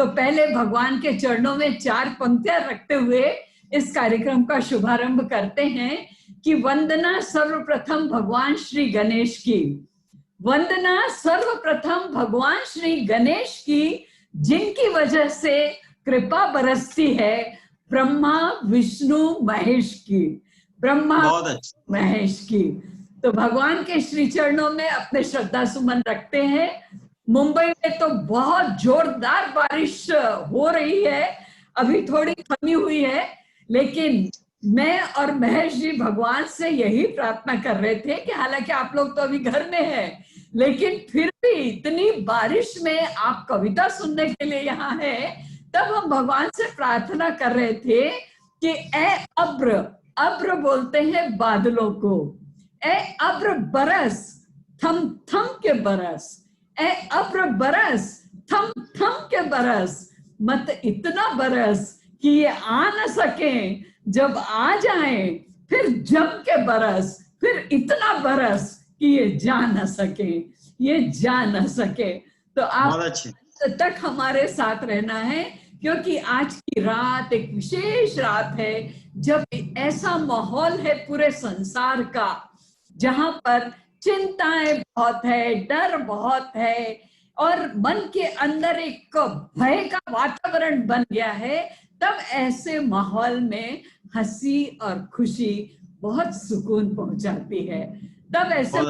तो पहले भगवान के चरणों में 4 पंक्तियां रखते हुए इस कार्यक्रम का शुभारंभ करते हैं कि वंदना सर्वप्रथम भगवान श्री गणेश की। वंदना सर्वप्रथम भगवान श्री गणेश की, जिनकी वजह से कृपा बरसती है ब्रह्मा विष्णु महेश की। ब्रह्मा महेश की। तो भगवान के श्री चरणों में अपने श्रद्धा सुमन रखते हैं। मुंबई में तो बहुत जोरदार बारिश हो रही है, अभी थोड़ी थमी हुई है, लेकिन मैं और महेश जी भगवान से यही प्रार्थना कर रहे थे कि हालांकि आप लोग तो अभी घर में हैं, लेकिन फिर भी इतनी बारिश में आप कविता सुनने के लिए यहाँ हैं। तब हम भगवान से प्रार्थना कर रहे थे कि ए अब्र, अब्र बोलते हैं बादलों को, ए अब्र बरस, थम थम के बरस, ए अब्र बरस, थम थम के बरस, मत इतना बरस कि ये आ न सके, जब आ जाए फिर जम के बरस, फिर इतना बरस कि ये जा न सके, ये जा न सके। तो आप तक हमारे साथ रहना है, क्योंकि आज की रात एक विशेष रात है जब ऐसा माहौल है पूरे संसार का जहां पर चिंताएं बहुत है, डर बहुत है और मन के अंदर एक भय का वातावरण बन गया है। तब ऐसे माहौल में हंसी और खुशी बहुत सुकून पहुंचाती है। तब ऐसे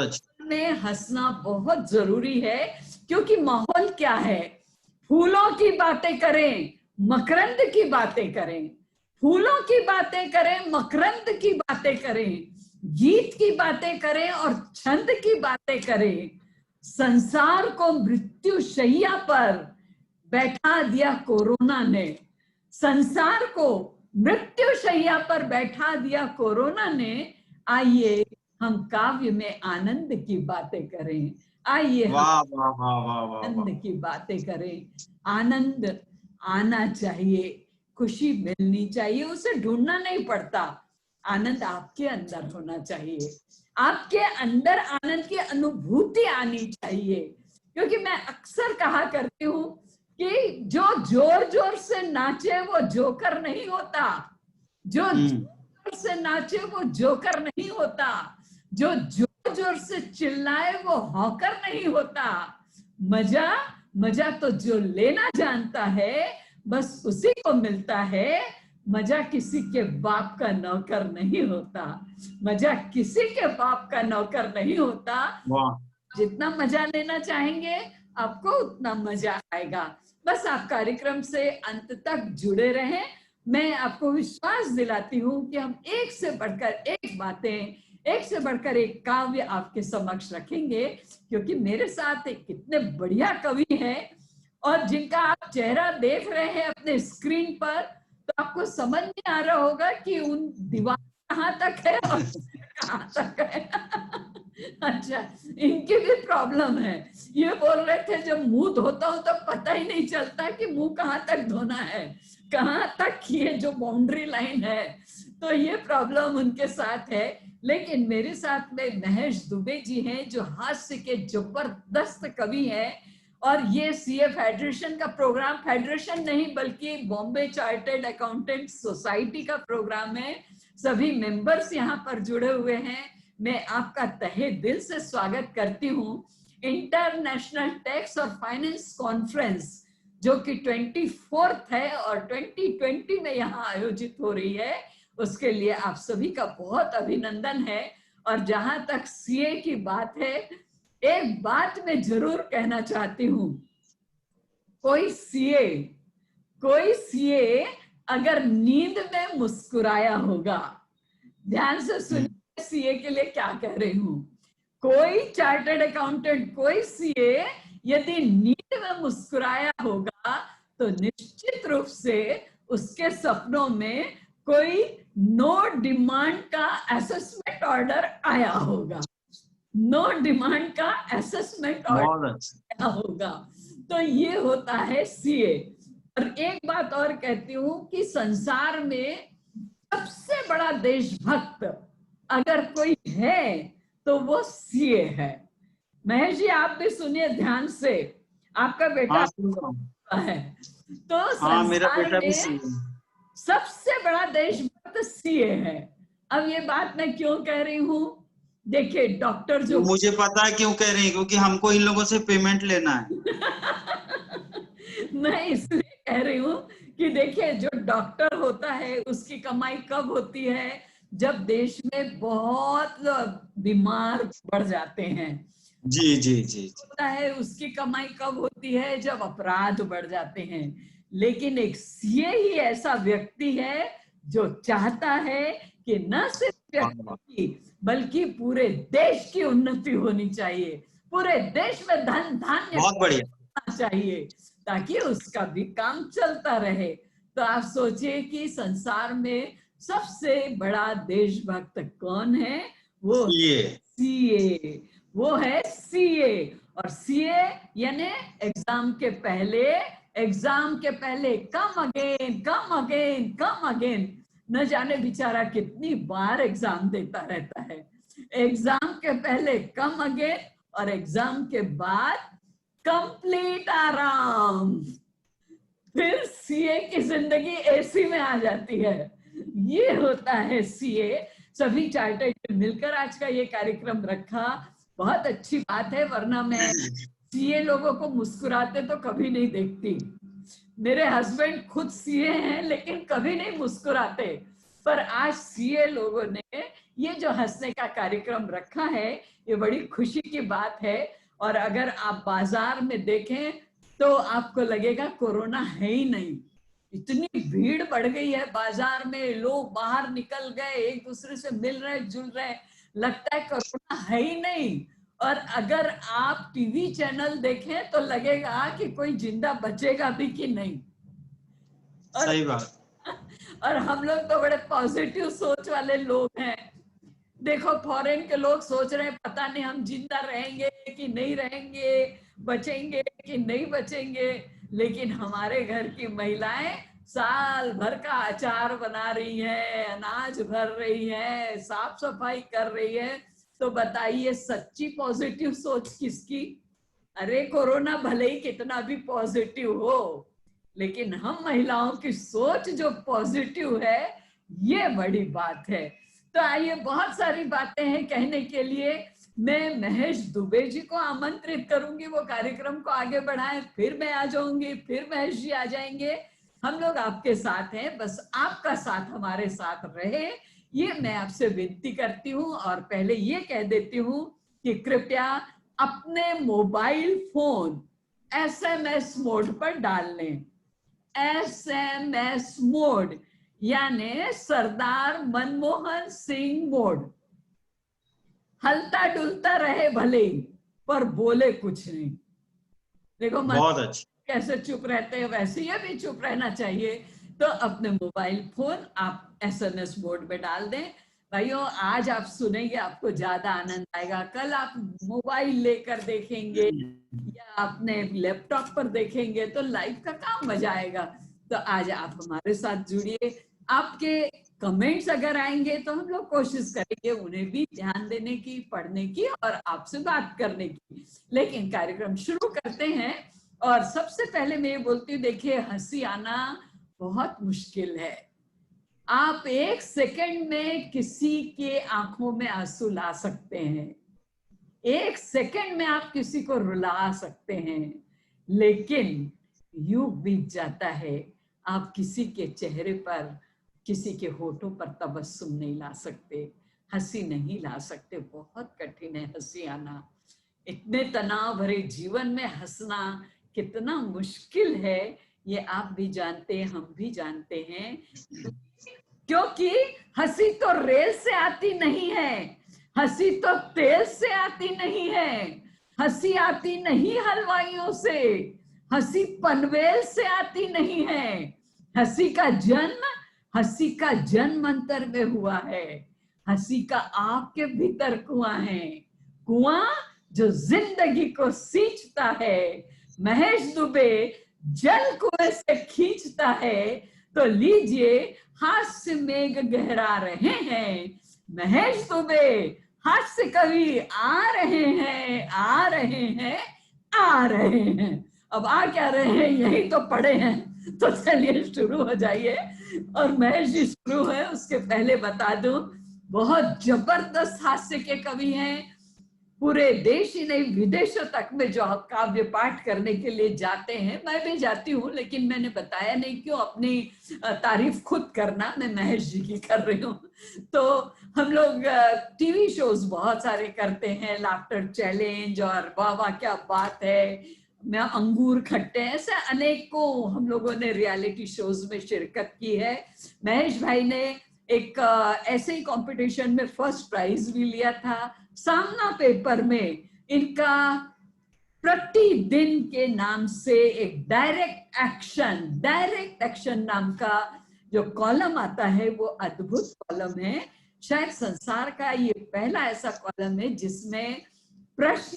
में हंसना बहुत जरूरी है, क्योंकि माहौल क्या है, फूलों की बातें करें, मकरंद की बातें करें, फूलों की बातें करें, मकरंद की बातें करें, गीत की बातें करें और छंद की बातें करें। संसार को मृत्यु शैया पर बैठा दिया कोरोना ने, संसार को मृत्यु शैया पर बैठा दिया कोरोना ने। आइए हम काव्य में आनंद की बातें करें, आइए आनंद की बातें करें। आनंद आना चाहिए, खुशी मिलनी चाहिए, उसे ढूंढना नहीं पड़ता। आनंद आपके अंदर होना चाहिए, आपके अंदर आनंद की अनुभूति आनी चाहिए। क्योंकि मैं अक्सर कहा करती हूँ कि जो जोर जोर से नाचे वो जोकर नहीं होता, जो जोर से नाचे वो जोकर नहीं होता, जो जोर जोर से चिल्लाए वो हॉकर नहीं होता। मजा तो जो लेना जानता है बस उसी को मिलता है। मजा किसी के बाप का नौकर नहीं होता, मजा किसी के बाप का नौकर नहीं होता। जितना मजा लेना चाहेंगे आपको उतना मजा आएगा। बस आप कार्यक्रम से अंत तक जुड़े रहें। मैं आपको विश्वास दिलाती हूँ कि हम एक से बढ़कर एक बातें, एक से बढ़कर एक काव्य आपके समक्ष रखेंगे, क्योंकि मेरे साथ एक कितने बढ़िया कवि हैं और जिनका आप चेहरा देख रहे हैं अपने स्क्रीन पर, तो आपको समझ नहीं आ रहा होगा कि उन दीवार कहाँ तक है और कहाँ तक है। अच्छा, इनकी भी प्रॉब्लम है। ये बोल रहे थे जब मुंह धोता हूं तो पता ही नहीं चलता कि मुंह कहाँ तक धोना है, कहाँ तक ये जो बाउंड्री लाइन है। तो ये प्रॉब्लम उनके साथ है। लेकिन मेरे साथ में महेश दुबे जी हैं, जो हास्य के जबरदस्त कवि हैं। और ये सीए फेडरेशन का प्रोग्राम, फेडरेशन नहीं बल्कि बॉम्बे चार्टर्ड अकाउंटेंट सोसाइटी का प्रोग्राम है। सभी मेंबर्स यहाँ पर जुड़े हुए हैं। मैं आपका तहे दिल से स्वागत करती हूँ। इंटरनेशनल टैक्स और फाइनेंस कॉन्फ्रेंस जो कि 24th है और 2020 में यहाँ आयोजित हो रही है, उसके लिए आप सभी का बहुत अभिनंदन है। और जहां तक सीए की बात है, एक बात मैं जरूर कहना चाहती हूँ, कोई सीए अगर नींद में मुस्कुराया होगा, ध्यान से सुनिए सीए के लिए क्या कह रही हूँ। कोई चार्टर्ड अकाउंटेंट, कोई सीए यदि नींद में मुस्कुराया होगा तो निश्चित रूप से उसके सपनों में कोई नो डिमांड का असेसमेंट ऑर्डर आया होगा, नो डिमांड का असेसमेंट ऑर्डर आया होगा। तो ये होता है सीए। और एक बात और कहती हूँ कि संसार में सबसे बड़ा देशभक्त अगर कोई है तो वो सीए है। महेश जी आप भी सुनिए ध्यान से। आपका बेटा होता है। तो हाँ, मेरा संसार बेटा भी में सीए। सबसे बड़ा देशभक्त सीए है। अब ये बात मैं क्यों कह रही हूँ, देखिए डॉक्टर जो मुझे पता है क्यों कह रही है, क्योंकि हमको इन लोगों से पेमेंट लेना है। मैं इसलिए कह रही हूँ कि देखिए जो डॉक्टर होता है उसकी कमाई कब होती है, जब देश में बहुत बीमार बढ़ जाते हैं। जी जी जी जी। होता है उसकी कमाई कब होती है, जब अपराध बढ़ जाते हैं। लेकिन एक सीए ही ऐसा व्यक्ति है जो चाहता है कि न सिर्फ व्यक्ति की बल्कि पूरे देश की उन्नति होनी चाहिए, पूरे देश में धन धान्य बहुत बढ़िया। होना चाहिए ताकि उसका भी काम चलता रहे। तो आप सोचिए कि संसार में सबसे बड़ा देशभक्त कौन है, वो सीए। सीए, वो है सीए। और सीए यानी एग्जाम के पहले come again come again come again, न जाने बेचारा कितनी बार एग्जाम देता रहता है। एग्जाम के पहले कम अगेन और एग्जाम के बाद कंप्लीट आराम। फिर सीए की जिंदगी एसी में आ जाती है। ये होता है सीए। सभी चार्टर्ड मिलकर आज का ये कार्यक्रम रखा, बहुत अच्छी बात है, वरना मैं सीए लोगों को मुस्कुराते तो कभी नहीं देखती। मेरे हस्बैंड खुद सीए हैं लेकिन कभी नहीं मुस्कुराते, पर आज सीए लोगों ने ये जो हंसने का कार्यक्रम रखा है, ये बड़ी खुशी की बात है। और अगर आप बाजार में देखें तो आपको लगेगा कोरोना है ही नहीं। इतनी भीड़ बढ़ गई है बाजार में, लोग बाहर निकल गए, एक दूसरे से मिल रहे जुल रहे, लगता है कोरोना है ही नहीं। और अगर आप टीवी चैनल देखें तो लगेगा कि कोई जिंदा बचेगा भी कि नहीं। और सही बात। और हम लोग तो बड़े पॉजिटिव सोच वाले लोग हैं। देखो फॉरेन के लोग सोच रहे हैं पता नहीं हम जिंदा रहेंगे कि नहीं रहेंगे, बचेंगे कि नहीं बचेंगे। लेकिन हमारे घर की महिलाएं साल भर का अचार बना रही है, अनाज भर रही है, साफ सफाई कर रही है। तो बताइए सच्ची पॉजिटिव सोच किसकी। अरे कोरोना भले ही कितना भी पॉजिटिव हो, लेकिन हम महिलाओं की सोच जो पॉजिटिव है, ये बड़ी बात है। तो आइए, बहुत सारी बातें हैं कहने के लिए। मैं महेश दुबे जी को आमंत्रित करूंगी, वो कार्यक्रम को आगे बढ़ाएं, फिर मैं आ जाऊंगी, फिर महेश जी आ जाएंगे। हम लोग आपके साथ हैं, बस आपका साथ हमारे साथ रहे, ये मैं आपसे विनती करती हूँ। और पहले ये कह देती हूँ कि कृपया अपने मोबाइल फोन एसएमएस मोड पर डाल लें। एसएमएस मोड यानी सरदार मनमोहन सिंह मोड। हलता डुलता रहे भले ही, पर बोले कुछ नहीं। देखो बहुत अच्छी। कैसे चुप रहते हैं, वैसे ये भी चुप रहना चाहिए। तो अपने मोबाइल फोन आप एसएमएस मोड में डाल दें। भाइयों आज आप सुनेंगे, आपको ज्यादा आनंद आएगा। कल आप मोबाइल लेकर देखेंगे या अपने लैपटॉप पर देखेंगे तो लाइव का काम मजा आएगा। तो आज आप हमारे साथ जुड़िए। आपके कमेंट्स अगर आएंगे तो हम लोग कोशिश करेंगे उन्हें भी ध्यान देने की, पढ़ने की और आपसे बात करने की। लेकिन कार्यक्रम शुरू करते हैं। और सबसे पहले मैं ये बोलती हूँ, देखिए हंसी आना बहुत मुश्किल है। आप एक सेकंड में किसी के आंखों में आंसू ला सकते हैं, एक सेकंड में आप किसी को रुला सकते हैं, लेकिन युग बीत जाता है, आप किसी के चेहरे पर, किसी के होठों पर तबस्सुम नहीं ला सकते, हंसी नहीं ला सकते। बहुत कठिन है हंसी आना। इतने तनाव भरे जीवन में हंसना कितना मुश्किल है, ये आप भी जानते हैं, हम भी जानते हैं। क्योंकि हंसी तो रेल से आती नहीं है, हंसी तो तेल से आती नहीं है, हंसी आती नहीं हलवाइयों से, हंसी पनवेल से आती नहीं है। हंसी का जन्म अंतर में हुआ है। हंसी का आपके भीतर कुआं है, कुआं जो जिंदगी को सींचता है। महेश दुबे जल कुएं से खींचता है। तो लीजिए, हास्य मेघ गहरा रहे हैं, महेश दुबे हास्य कवि आ रहे हैं, आ रहे हैं, आ रहे हैं। अब आ क्या रहे हैं, यही तो पढ़े हैं, तो चलिए शुरू हो जाइए। और महेश जी शुरू है उसके पहले बता दूं, बहुत जबरदस्त हास्य के कवि हैं। पूरे देश ही नहीं विदेशों तक में जो काव्य पाठ करने के लिए जाते हैं, मैं भी जाती हूँ, लेकिन मैंने बताया नहीं क्यों अपनी तारीफ खुद करना, मैं महेश जी की कर रही हूँ। तो हम लोग टीवी शोज बहुत सारे करते हैं, लाफ्टर चैलेंज और वाह वाह क्या बात है, मैं अंगूर खट्टे, ऐसे अनेकों हम लोगों ने रियलिटी शोज में शिरकत की है। महेश भाई ने एक ऐसे ही कंपटीशन में फर्स्ट प्राइज भी लिया था। सामना पेपर में इनका प्रतिदिन के नाम से एक डायरेक्ट एक्शन नाम का जो कॉलम आता है, वो अद्भुत कॉलम है। शायद संसार का ये पहला ऐसा कॉलम है जिसमें प्रश्न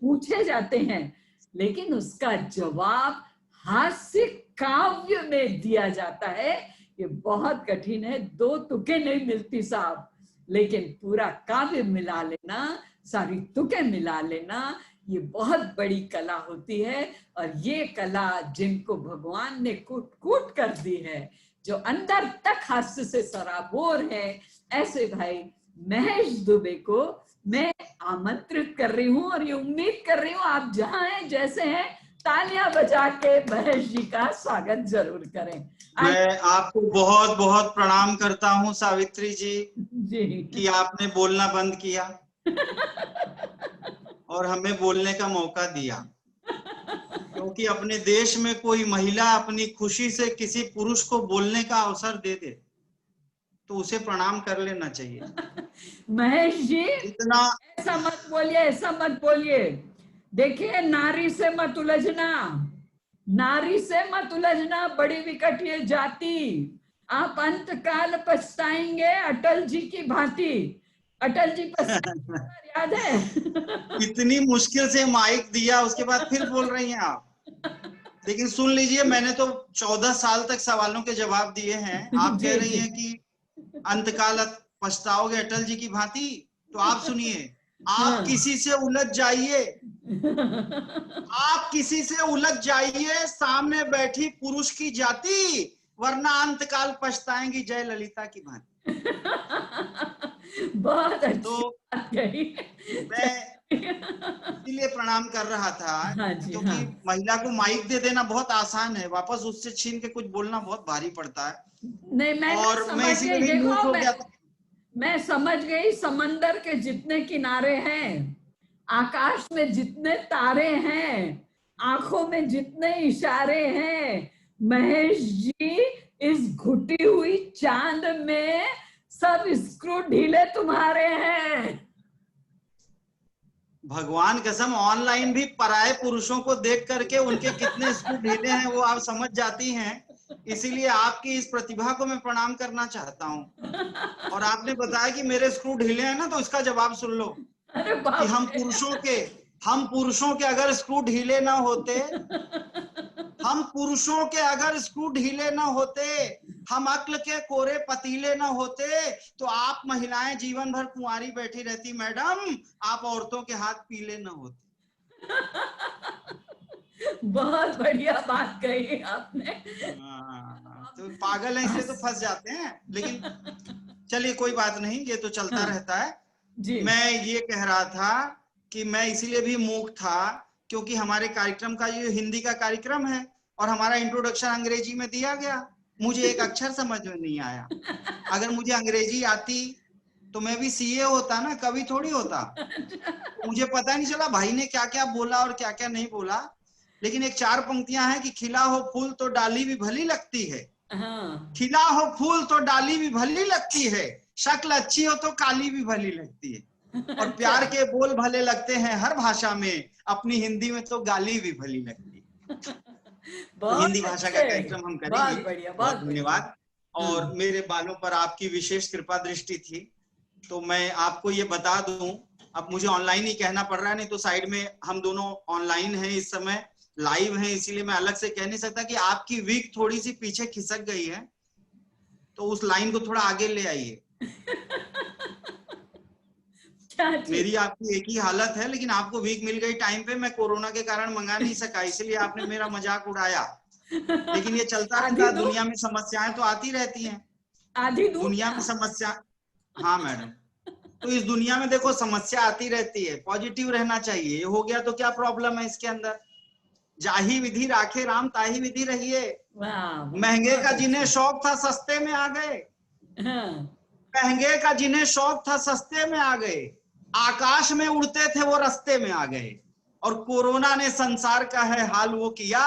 पूछे जाते हैं लेकिन उसका जवाब हास्य काव्य में दिया जाता है। ये बहुत कठिन है, दो तुकें नहीं मिलती साहब, लेकिन पूरा काव्य मिला लेना, सारी तुकें मिला लेना, ये बहुत बड़ी कला होती है। और ये कला जिनको भगवान ने कूट कूट कर दी है, जो अंदर तक हास्य से सराबोर है, ऐसे भाई महेश दुबे को मैं आमंत्रित कर रही हूँ और ये उम्मीद कर रही हूँ आप जहां हैं जैसे हैं तालियां बजा के महेश जी का स्वागत जरूर करें। मैं आपको बहुत बहुत प्रणाम करता हूँ सावित्री जी कि आपने बोलना बंद किया और हमें बोलने का मौका दिया, क्योंकि अपने देश में कोई महिला अपनी खुशी से किसी पुरुष को बोलने का अवसर दे दे तो उसे प्रणाम कर लेना चाहिए। महेश जी जितना ऐसा मत बोलिए, ऐसा मत बोलिए। देखिए, नारी से मत उलझना, नारी से मत उलझना, बड़ी विकट ये जाति, आप अंत काल पछताएंगे अटल जी की भांति। अटल जी पछताए याद है? इतनी मुश्किल से माइक दिया, उसके बाद फिर बोल रही हैं आप। लेकिन सुन लीजिए, मैंने तो 14 साल तक सवालों के जवाब दिए हैं। आप कह रही हैं कि अंतकाल पछताओगे अटल जी की भांति, तो आप सुनिए, आप किसी से उलझ जाइए, आप किसी से उलझ जाइए सामने बैठी पुरुष की जाति, वरना अंतकाल पछताएंगी जय ललिता की भांति। बहुत अच्छी तो बात कही। मैं इसीलिए प्रणाम कर रहा था, हाँ जी, क्योंकि हाँ। महिला को माइक दे देना बहुत आसान है, वापस उससे छीन के कुछ बोलना बहुत भारी पड़ता है। नहीं, मैं और मैं समझ इसीलिए गई, भी मूक देखो हो गया था। मैं समझ गई, समंदर के जितने किनारे हैं, आकाश में जितने तारे हैं, आंखों में जितने इशारे हैं, महेश जी इस घुटी हुई चांद में सब स्क्रू ढीले तुम्हारे हैं। भगवान कसम, ऑनलाइन भी पराये पुरुषों को देख करके उनके कितने स्क्रू ढीले हैं वो आप समझ जाती हैं। इसीलिए आपकी इस प्रतिभा को मैं प्रणाम करना चाहता हूँ। और आपने बताया कि मेरे स्क्रू ढीले हैं ना, तो इसका जवाब सुन लो अरे कि बाप हम पुरुषों के अगर स्क्रू ढीले ना होते, हम पुरुषों के अगर स्क्रू ढीले ना होते, हम अक्ल के कोरे पतीले ना होते, तो आप महिलाएं जीवन भर कुंवारी बैठी रहती मैडम, आप औरतों के हाथ पीले ना होते। बहुत बढ़िया बात कही आपने। तो पागल है इसलिए तो फंस जाते हैं, लेकिन चलिए कोई बात नहीं, ये तो चलता रहता है जी। मैं ये कह रहा था कि मैं इसीलिए भी मूक था क्योंकि हमारे कार्यक्रम का ये हिंदी का कार्यक्रम है और हमारा इंट्रोडक्शन अंग्रेजी में दिया गया। मुझे एक अक्षर समझ में नहीं आया। अगर मुझे अंग्रेजी आती तो मैं भी सीए होता ना, कभी थोड़ी होता। मुझे पता नहीं चला भाई ने क्या क्या बोला और क्या क्या नहीं बोला। लेकिन एक 4 पंक्तियां हैं कि खिला हो फूल तो डाली भी भली लगती है, खिला हो फूल तो डाली भी भली लगती है, शक्ल अच्छी हो तो काली भी भली लगती है, और प्यार के बोल भले लगते हैं हर भाषा में, अपनी हिंदी में तो गाली भी भली लगती है। तो हिंदी भाषा का कार्यक्रम हम करेंगे। बहुत बढ़िया, बहुत धन्यवाद। और मेरे बालों पर आपकी विशेष कृपा दृष्टि थी, तो मैं आपको ये बता दूं, अब मुझे ऑनलाइन ही कहना पड़ रहा है, नहीं तो साइड में हम दोनों ऑनलाइन हैं इस समय, लाइव हैं, इसीलिए मैं अलग से कह नहीं सकता कि आपकी विग थोड़ी सी पीछे खिसक गई है, तो उस लाइन को थोड़ा आगे ले आइए। क्या चीज? मेरी आपकी एक ही हालत है, लेकिन आपको वीक मिल गई टाइम पे, मैं कोरोना के कारण मंगा नहीं सका, इसलिए आपने मेरा मजाक उड़ाया। लेकिन ये चलता रहता आधी है, दूं? दुनिया में समस्याएं तो आती रहती हैं। आधी दूं दुनिया में क्या? समस्या, हाँ मैडम, तो इस दुनिया में देखो समस्या आती रहती है, पॉजिटिव रहना चाहिए। ये हो गया तो क्या प्रॉब्लम है इसके अंदर? जाही विधि राखे राम ताही विधि रहिए। वाह वाह, महंगे बहुत का जिन्हें अच्छा। शौक था सस्ते में आ गए, हाँ, महंगे का जिन्हें शौक था सस्ते में आ गए, आकाश में उड़ते थे वो रास्ते में आ गए, और कोरोना ने संसार का है हाल वो किया,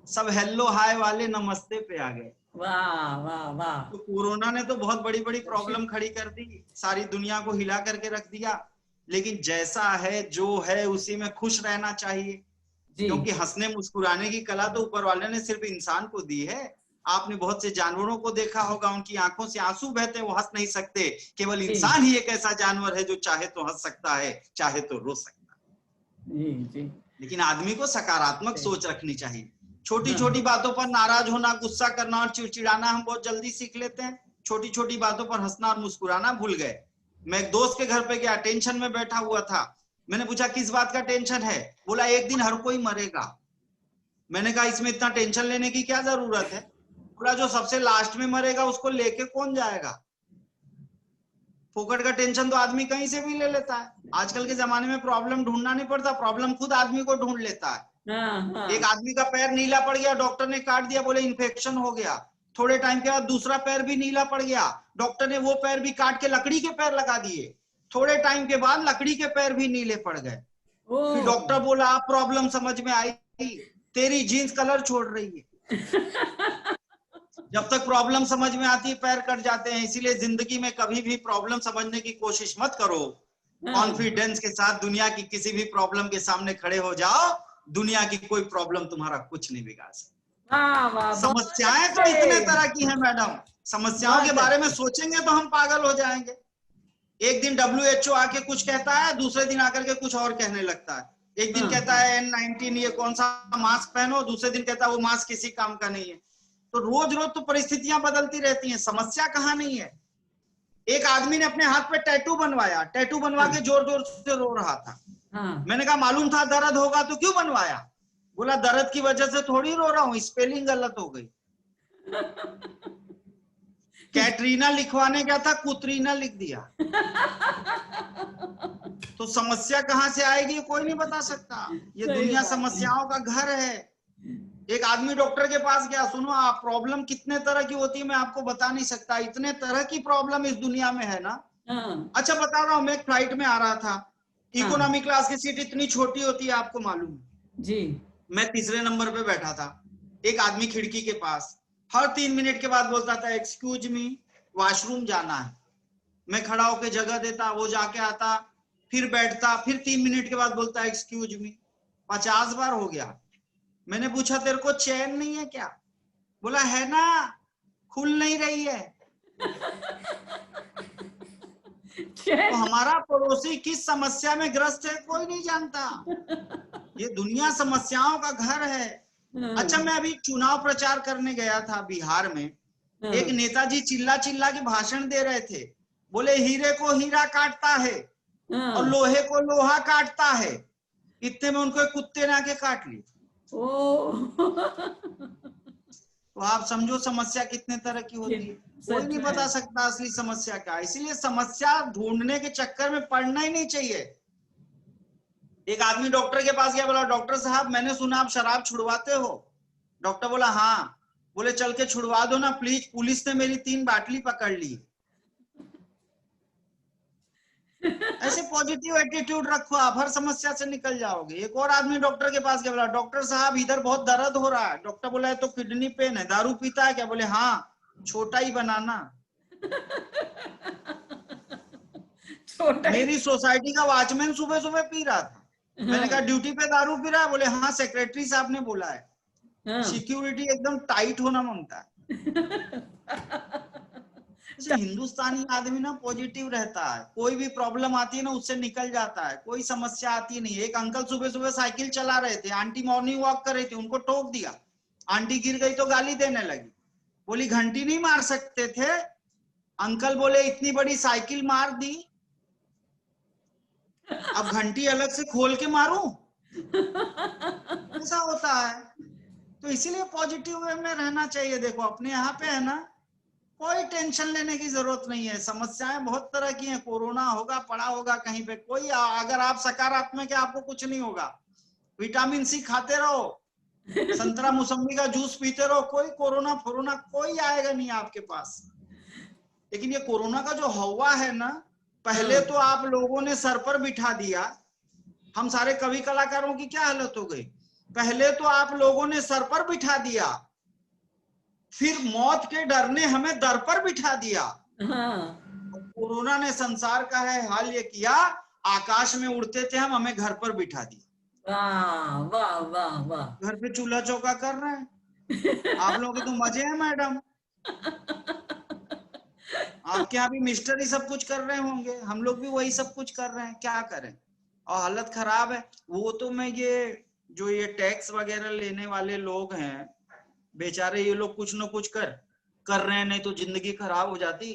सब हेलो हाय वाले नमस्ते पे आ गए। वाह वाह वाह। तो कोरोना ने तो बहुत बड़ी बड़ी प्रॉब्लम खड़ी कर दी, सारी दुनिया को हिला करके रख दिया। लेकिन जैसा है जो है उसी में खुश रहना चाहिए, जी क्योंकि हंसने मुस्कुराने की कला तो ऊपर वाले ने सिर्फ इंसान को दी है। आपने बहुत से जानवरों को देखा होगा, उनकी आंखों से आंसू बहते, वो हंस नहीं सकते। केवल जी इंसान ही एक ऐसा जानवर है जो चाहे तो हंस सकता है, चाहे तो रो सकता है। जी जी। लेकिन आदमी को सकारात्मक सोच रखनी चाहिए। छोटी छोटी हाँ, बातों पर नाराज होना, गुस्सा करना और चिड़चिड़ाना हम बहुत जल्दी सीख लेते हैं। छोटी छोटी बातों पर हंसना और मुस्कुराना भूल गए। मैं एक दोस्त के घर पे गया, टेंशन में बैठा हुआ था। मैंने पूछा किस बात का टेंशन है? बोला एक दिन हर कोई मरेगा। मैंने कहा इसमें इतना टेंशन लेने की क्या जरूरत है? बोला जो सबसे लास्ट में मरेगा उसको लेके कौन जाएगा? फोकट का टेंशन तो आदमी कहीं से भी ले लेता है। आजकल के जमाने में प्रॉब्लम ढूंढना नहीं पड़ता, प्रॉब्लम खुद आदमी को ढूंढ लेता है। हाँ हाँ। एक आदमी का पैर नीला पड़ गया, डॉक्टर ने काट दिया, बोले इन्फेक्शन हो गया। थोड़े टाइम के बाद दूसरा पैर भी नीला पड़ गया, डॉक्टर ने वो पैर भी काट के लकड़ी के पैर लगा दिए। थोड़े टाइम के बाद लकड़ी के पैर भी नीले पड़ गए। ओ फिर डॉक्टर बोला आप प्रॉब्लम समझ में आई, तेरी जीन्स कलर छोड़ रही है। जब तक प्रॉब्लम समझ में आती है पैर कट जाते हैं। इसीलिए जिंदगी में कभी भी प्रॉब्लम समझने की कोशिश मत करो। हाँ, कॉन्फिडेंस के साथ दुनिया की किसी भी प्रॉब्लम के सामने खड़े हो जाओ, दुनिया की कोई प्रॉब्लम तुम्हारा कुछ नहीं बिगाड़ सकती। वाह वाह, बहुत समस्याएं तो इतने अच्छे, तरह की हैं मैडम, समस्याओं के बहुत बारे में अच्छे। सोचेंगे तो हम पागल हो जाएंगे। एक दिन WHO आके कुछ कहता है, दूसरे दिन आकर के कुछ और कहने लगता है। एक दिन हाँ कहता हाँ है N19 ये कौन सा मास्क पहनो, दूसरे दिन कहता है वो मास्क किसी काम का नहीं है। तो रोज रोज तो परिस्थितियां बदलती रहती हैं, समस्या कहाँ नहीं है। एक आदमी ने अपने हाथ पे टैटू बनवाया, टैटू बनवा के हाँ जोर जोर से रो रहा था। हाँ। मैंने कहा मालूम था दर्द होगा तो क्यों बनवाया? बोला दर्द की वजह से थोड़ी रो रहा हूँ, स्पेलिंग गलत हो गई। कैटरीना लिखवाने गया था, कुतरीना लिख दिया। तो समस्या कहाँ से आएगी कोई नहीं बता सकता। ये सही दुनिया बात है। समस्याओं का घर है। एक आदमी डॉक्टर के पास गया, सुनो आप प्रॉब्लम कितने तरह की होती है मैं आपको बता नहीं सकता, इतने तरह की प्रॉब्लम इस दुनिया में है ना। हाँ अच्छा बता रहा हूँ, मैं एक फ्लाइट में आ रहा था, हाँ इकोनॉमी क्लास की सीट इतनी छोटी होती है आपको मालूम है। जी। मैं तीसरे नंबर पे बैठा था। एक आदमी खिड़की के पास हर 3 मिनट के बाद बोलता था एक्सक्यूज मी वॉशरूम जाना है। मैं खड़ा होकर जगह देता, वो जाके आता, फिर बैठता, फिर 3 मिनट के बाद बोलता एक्सक्यूज मी। 50 बार हो गया। मैंने पूछा तेरे को चैन नहीं है क्या? बोला है ना, खुल नहीं रही है। तो हमारा पड़ोसी किस समस्या में ग्रस्त है कोई नहीं जानता। ये दुनिया समस्याओं का घर है। अच्छा मैं अभी चुनाव प्रचार करने गया था बिहार में। एक नेताजी चिल्ला चिल्ला के भाषण दे रहे थे। बोले हीरे को हीरा काटता है और लोहे को लोहा काटता है। इतने में उनको एक कुत्ते ने आके काट ली। तो आप समझो समस्या कितने तरह की होती है, कोई नहीं बता सकता असली समस्या क्या। इसीलिए समस्या ढूंढने के चक्कर में पड़ना ही नहीं चाहिए। एक आदमी डॉक्टर के पास गया, बोला डॉक्टर साहब मैंने सुना आप शराब छुड़वाते हो। डॉक्टर बोला हाँ। बोले चल के छुड़वा दो ना प्लीज, पुलिस ने मेरी 3 बाटली पकड़ ली। ऐसे पॉजिटिव एटीट्यूड रखो, आप हर समस्या से निकल जाओगे। एक और आदमी डॉक्टर के पास गया, बोला डॉक्टर साहब इधर बहुत दर्द हो रहा है। डॉक्टर बोला है तो किडनी पेन है, दारू पीता है क्या? बोले हाँ, छोटा ही बनाना। मेरी सोसाइटी का वॉचमैन सुबह सुबह पी रहा था। मैंने कहा ड्यूटी पे दारू पी रहा है? बोले हाँ, सेक्रेटरी साहब ने बोला है। सिक्योरिटी एकदम टाइट होना मांगता है। हिंदुस्तानी आदमी ना पॉजिटिव रहता है, कोई भी प्रॉब्लम आती है ना उससे निकल जाता है, कोई समस्या आती नहीं। एक अंकल सुबह सुबह साइकिल चला रहे थे, आंटी मॉर्निंग वॉक कर रही थी, उनको टोक दिया। आंटी गिर गई तो गाली देने लगी। बोली घंटी नहीं मार सकते थे? अंकल बोले इतनी बड़ी साइकिल मार दी। अब घंटी अलग से खोल के मारूं? ऐसा होता है। तो इसीलिए पॉजिटिव वे में रहना चाहिए। देखो अपने यहाँ पे है ना, कोई टेंशन लेने की जरूरत नहीं है। समस्याएं बहुत तरह की हैं, कोरोना होगा, पड़ा होगा कहीं पे, कोई अगर आप सकारात्मक है आपको कुछ नहीं होगा। विटामिन सी खाते रहो, संतरा मौसम्बी का जूस पीते रहो, कोई कोरोना फोरोना कोई आएगा नहीं आपके पास। लेकिन ये कोरोना का जो हवा है ना, पहले तो आप लोगों ने सर पर बिठा दिया। हम सारे कवि कलाकारों की क्या हालत हो गई, पहले तो आप लोगों ने सर पर बिठा दिया, फिर मौत के डर ने हमें दर पर बिठा दिया। कोरोना ने संसार का है हाल ये किया, आकाश में उड़ते थे हम, हमें घर पर बिठा दिया। वाह वाह वाह वाह। घर पे चूल्हा चौका कर रहे हैं। आप लोगों के तो मजे हैं मैडम, आपके यहाँ भी मिस्टर ही सब कुछ कर रहे होंगे, हम लोग भी वही सब कुछ कर रहे हैं, क्या करें। और हालत खराब है। वो तो मैं ये जो ये टैक्स वगैरह लेने वाले लोग हैं, बेचारे ये लोग कुछ न कुछ कर रहे हैं, नहीं तो जिंदगी खराब हो जाती।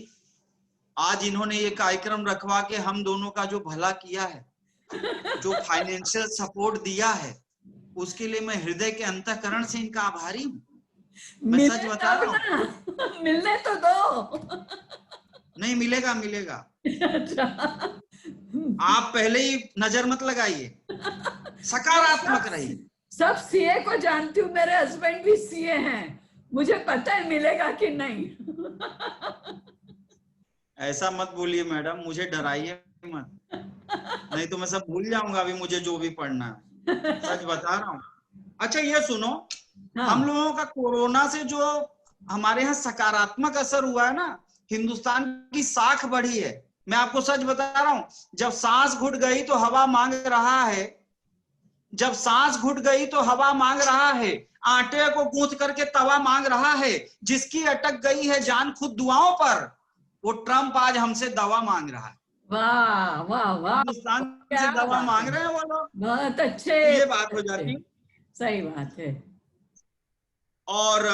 आज इन्होंने ये कार्यक्रम रखवा के हम दोनों का जो भला किया है, जो फाइनेंशियल सपोर्ट दिया है, उसके लिए मैं हृदय के अंतःकरण से इनका आभारी हूँ। मैं सच बता रहा हूँ। मिलने तो दो। नहीं मिलेगा, मिलेगा। अच्छा। आप पहले ही नजर मत लगाइए, सकारात्मक रहिए। सब सीए को जानती हूँ, मेरे हस्बैंड भी सीए हैं, मुझे पता है मिलेगा कि नहीं। ऐसा मत बोलिए मैडम, मुझे डराइए मत, नहीं तो मैं सब भूल जाऊंगा अभी मुझे जो भी पढ़ना है। सच बता रहा हूँ। अच्छा ये सुनो, हम लोगों का कोरोना से जो हमारे यहाँ सकारात्मक असर हुआ है ना, हिंदुस्तान की साख बढ़ी है। मैं आपको सच बता रहा हूँ, जब सांस घुट गई तो हवा मांग रहा है, जब सांस घुट गई तो हवा मांग रहा है, आटे को गूंथ करके तवा मांग रहा है, जिसकी अटक गई है जान खुद दुआओं पर, वो ट्रम्प आज हमसे दवा मांग रहा है। वाह वाह वाह, हिंदुस्तान से दवा मांग रहे हैं वो लोग। बहुत अच्छे, ये बात हो जाती, सही बात है। और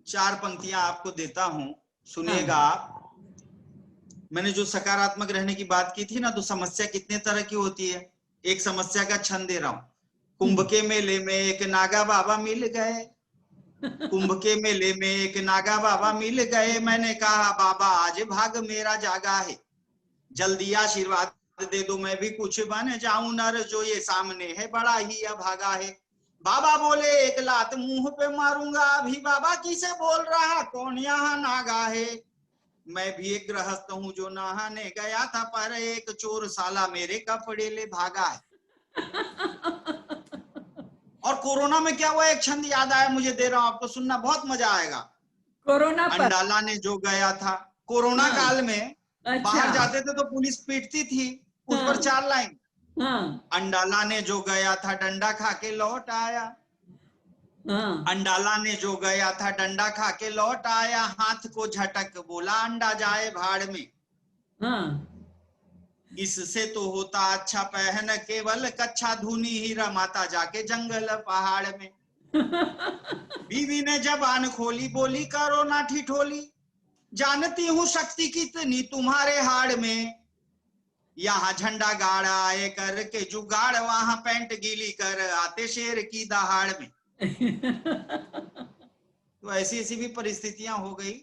4 पंक्तियां आपको देता हूं, सुनिएगा आप। मैंने जो सकारात्मक रहने की बात की थी ना, तो समस्या कितने तरह की होती है। एक समस्या का क्षण दे रहा हूं। कुंभ के मेले में एक नागा बाबा मिल गए, कुंभ के मेले में एक नागा बाबा मिल गए, मैंने कहा बाबा आज भाग मेरा जागा है, जल्दी आशीर्वाद दे दो मैं भी कुछ बन जाऊं नर, जो ये सामने है बड़ा ही अभागा है। बाबा बोले एक लात मुंह पे मारूंगा, अभी बाबा किसे बोल रहा, कौन यहाँ नागा है। मैं भी एक गृहस्थ हूँ जो नहाने गया था, पर एक चोर साला मेरे कपड़े ले भागा है। और कोरोना में क्या हुआ, एक छंद याद आया मुझे, दे रहा हूं आपको, सुनना बहुत मजा आएगा। कोरोना पर अंडाला ने जो गया था, कोरोना काल में बाहर जाते थे तो पुलिस पीटती थी, उस पर 4 लाइन। अंडाला ने जो गया था डंडा खा के लौट आया, अंडाला ने जो गया था डंडा खा के लौट आया, हाथ को झटक बोला अंडा जाए भाड़ में। इससे तो होता अच्छा पहन केवल कच्छा धुनी ही रमाता जाके जंगल पहाड़ में। बीवी ने जबान खोली बोली करो ना ठिठोली, जानती हूँ शक्ति कितनी तुम्हारे हाड़ में। यहाँ झंडा गाड़ा आए करके जुगाड़, वहां पैंट गीली कर आते शेर की दहाड़ में। तो ऐसी ऐसी भी परिस्थितियां हो गई।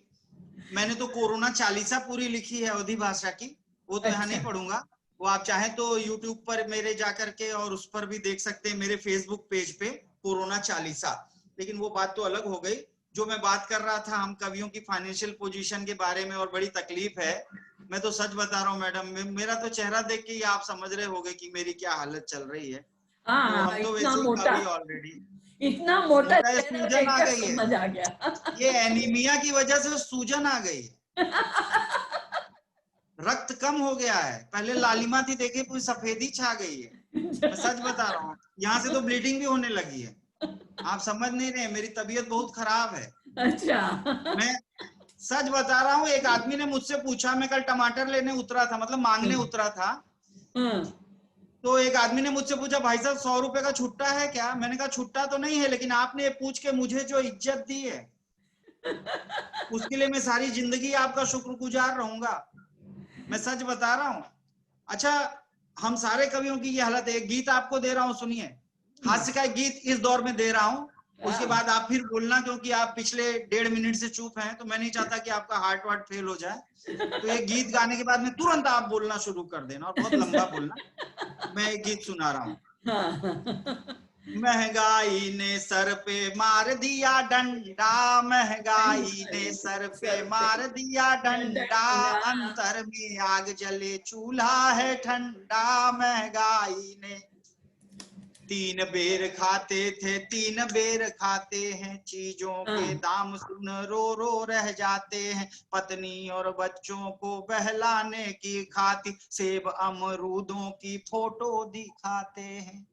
मैंने तो कोरोना चालीसा पूरी लिखी है अवधी भाषा की, वो तो यहाँ नहीं पढ़ूंगा, वो आप चाहें तो YouTube पर मेरे जाकर के और उस पर भी देख सकते हैं, मेरे फेसबुक पेज पे कोरोना चालीसा। लेकिन वो बात तो अलग हो गई। जो मैं बात कर रहा था हम कवियों की फाइनेंशियल पोजीशन के बारे में, और बड़ी तकलीफ है। मैं तो सच बता रहा हूँ मैडम, मेरा तो चेहरा देख के ही आप समझ रहे होंगे कि मेरी क्या हालत चल रही है। तो हम तो वैसे ही कवि ऑलरेडी, इतना मोटा सूजन आ गई है, समझ आ गया। ये एनीमिया की वजह से सूजन आ गई है, रक्त कम हो गया है। पहले लालिमा थी, देखिए पूरी सफेदी छा गई है। मैं सच बता रहा हूँ, यहाँ से तो ब्लीडिंग भी होने लगी है। आप समझ नहीं रहे, मेरी तबीयत बहुत खराब है। अच्छा। मैं सच बता रहा हूँ, एक आदमी ने मुझसे पूछा, मैं कल टमाटर लेने उतरा था, मतलब मांगने उतरा था, तो एक आदमी ने मुझसे पूछा भाई साहब 100 रुपए का छुट्टा है क्या। मैंने कहा छुट्टा तो नहीं है, लेकिन आपने ये पूछ के मुझे जो इज्जत दी है उसके लिए मैं सारी जिंदगी आपका शुक्रगुजार रहूंगा। मैं सच बता रहा हूँ। अच्छा, हम सारे कवियों की ये हालत है। एक गीत आपको दे रहा हूँ, सुनिए, हास्य का एक गीत इस दौर में दे रहा हूँ। उसके बाद आप फिर बोलना, क्योंकि आप पिछले 1.5 मिनट से चुप हैं, तो मैं नहीं चाहता कि आपका हार्ट वार्ट फेल हो जाए। तो एक गीत गाने के बाद में तुरंत आप बोलना शुरू कर देना, और बहुत लंबा बोलना। मैं एक गीत सुना रहा हूँ। महंगाई ने सर पे मार दिया डंडा, महंगाई ने सर पे मार दिया डंडा, अंतर में आग जले चूल्हा है ठंडा। महंगाई ने 3 बेर खाते थे 3 बेर खाते हैं, चीजों के दाम सुन रो रो रह जाते हैं। पत्नी और बच्चों को बहलाने की खातिर सेब अमरूदों की फोटो दिखाते हैं।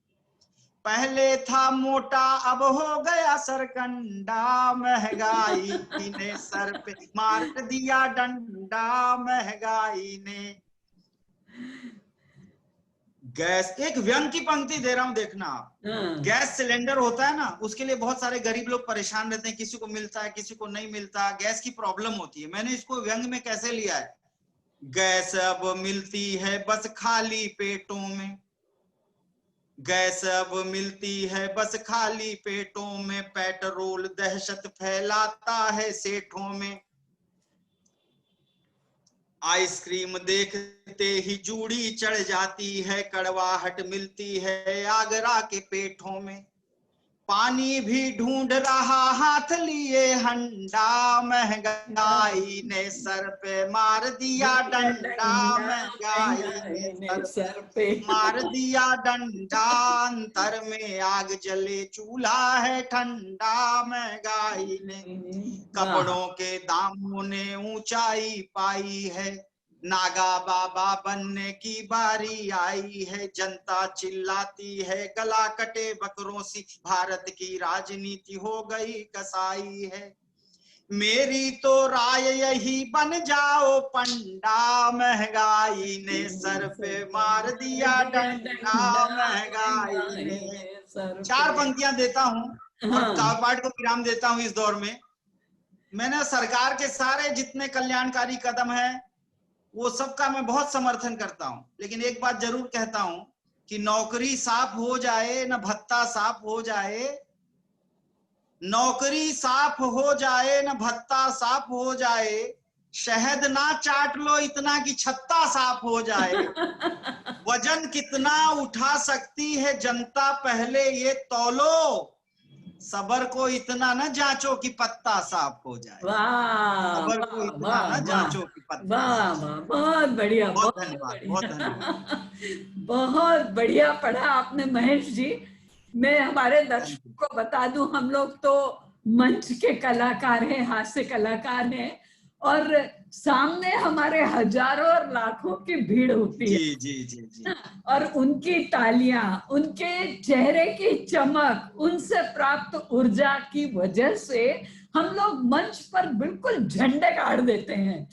पहले था मोटा अब हो गया सरकंडा, महंगाई ने सर पे मार दिया डंडा, महंगाई ने। गैस, एक व्यंग की पंक्ति दे रहा हूं, देखना आप। गैस सिलेंडर होता है ना, उसके लिए बहुत सारे गरीब लोग परेशान रहते हैं, किसी को मिलता है किसी को नहीं मिलता, गैस की प्रॉब्लम होती है। मैंने इसको व्यंग में कैसे लिया है, गैस अब मिलती है बस खाली पेटों में, गैस अब मिलती है बस खाली पेटों में, पेट्रोल दहशत फैलाता है सेठों में। आइसक्रीम देखते ही जूड़ी चढ़ जाती है, कड़वाहट मिलती है आगरा के पेठों में। पानी भी ढूंढ रहा हाथ लिए हंडा, महंगाई ने सर पे मार दिया डंडा, महंगाई ने सर पे मार दिया डंडा, अंतर में आग जले चूल्हा है ठंडा। महंगाई ने कपड़ों के दामों ने ऊंचाई पाई है, नागा बाबा बनने की बारी आई है। जनता चिल्लाती है गला कटे बकरों सी, भारत की राजनीति हो गई कसाई है। मेरी तो राय यही बन जाओ पंडा, महंगाई ने सर पे मार दिया डंडा, महंगाई ने। 4 पंक्तियां देता हूं और काव्य पाठ को विराम देता हूं इस दौर में। मैंने सरकार के सारे जितने कल्याणकारी कदम हैं वो सबका मैं बहुत समर्थन करता हूं, लेकिन एक बात जरूर कहता हूं कि नौकरी साफ हो जाए न भत्ता साफ हो जाए, नौकरी साफ हो जाए न भत्ता साफ हो जाए, शहद ना चाट लो इतना कि छत्ता साफ हो जाए। वजन कितना उठा सकती है जनता पहले ये तौलो, सबर को इतना न जांचो कि पत्ता साफ हो जाए। सबर को इतना न जांचो कि पत्ता साफ हो जाए। बहुत बढ़िया, बहुत धन्यवाद, बहुत धन्यवाद। बहुत बढ़िया पढ़ा आपने महेश जी। मैं हमारे दर्शकों को बता दूं, हम लोग तो मंच के कलाकार हैं, हास्य कलाकार हैं, और सामने हमारे हजारों और लाखों की भीड़ होती है। जी जी जी जी। और उनकी तालियां, उनके चेहरे की चमक, उनसे प्राप्त ऊर्जा की वजह से हम लोग मंच पर बिल्कुल झंडे गाड़ देते हैं।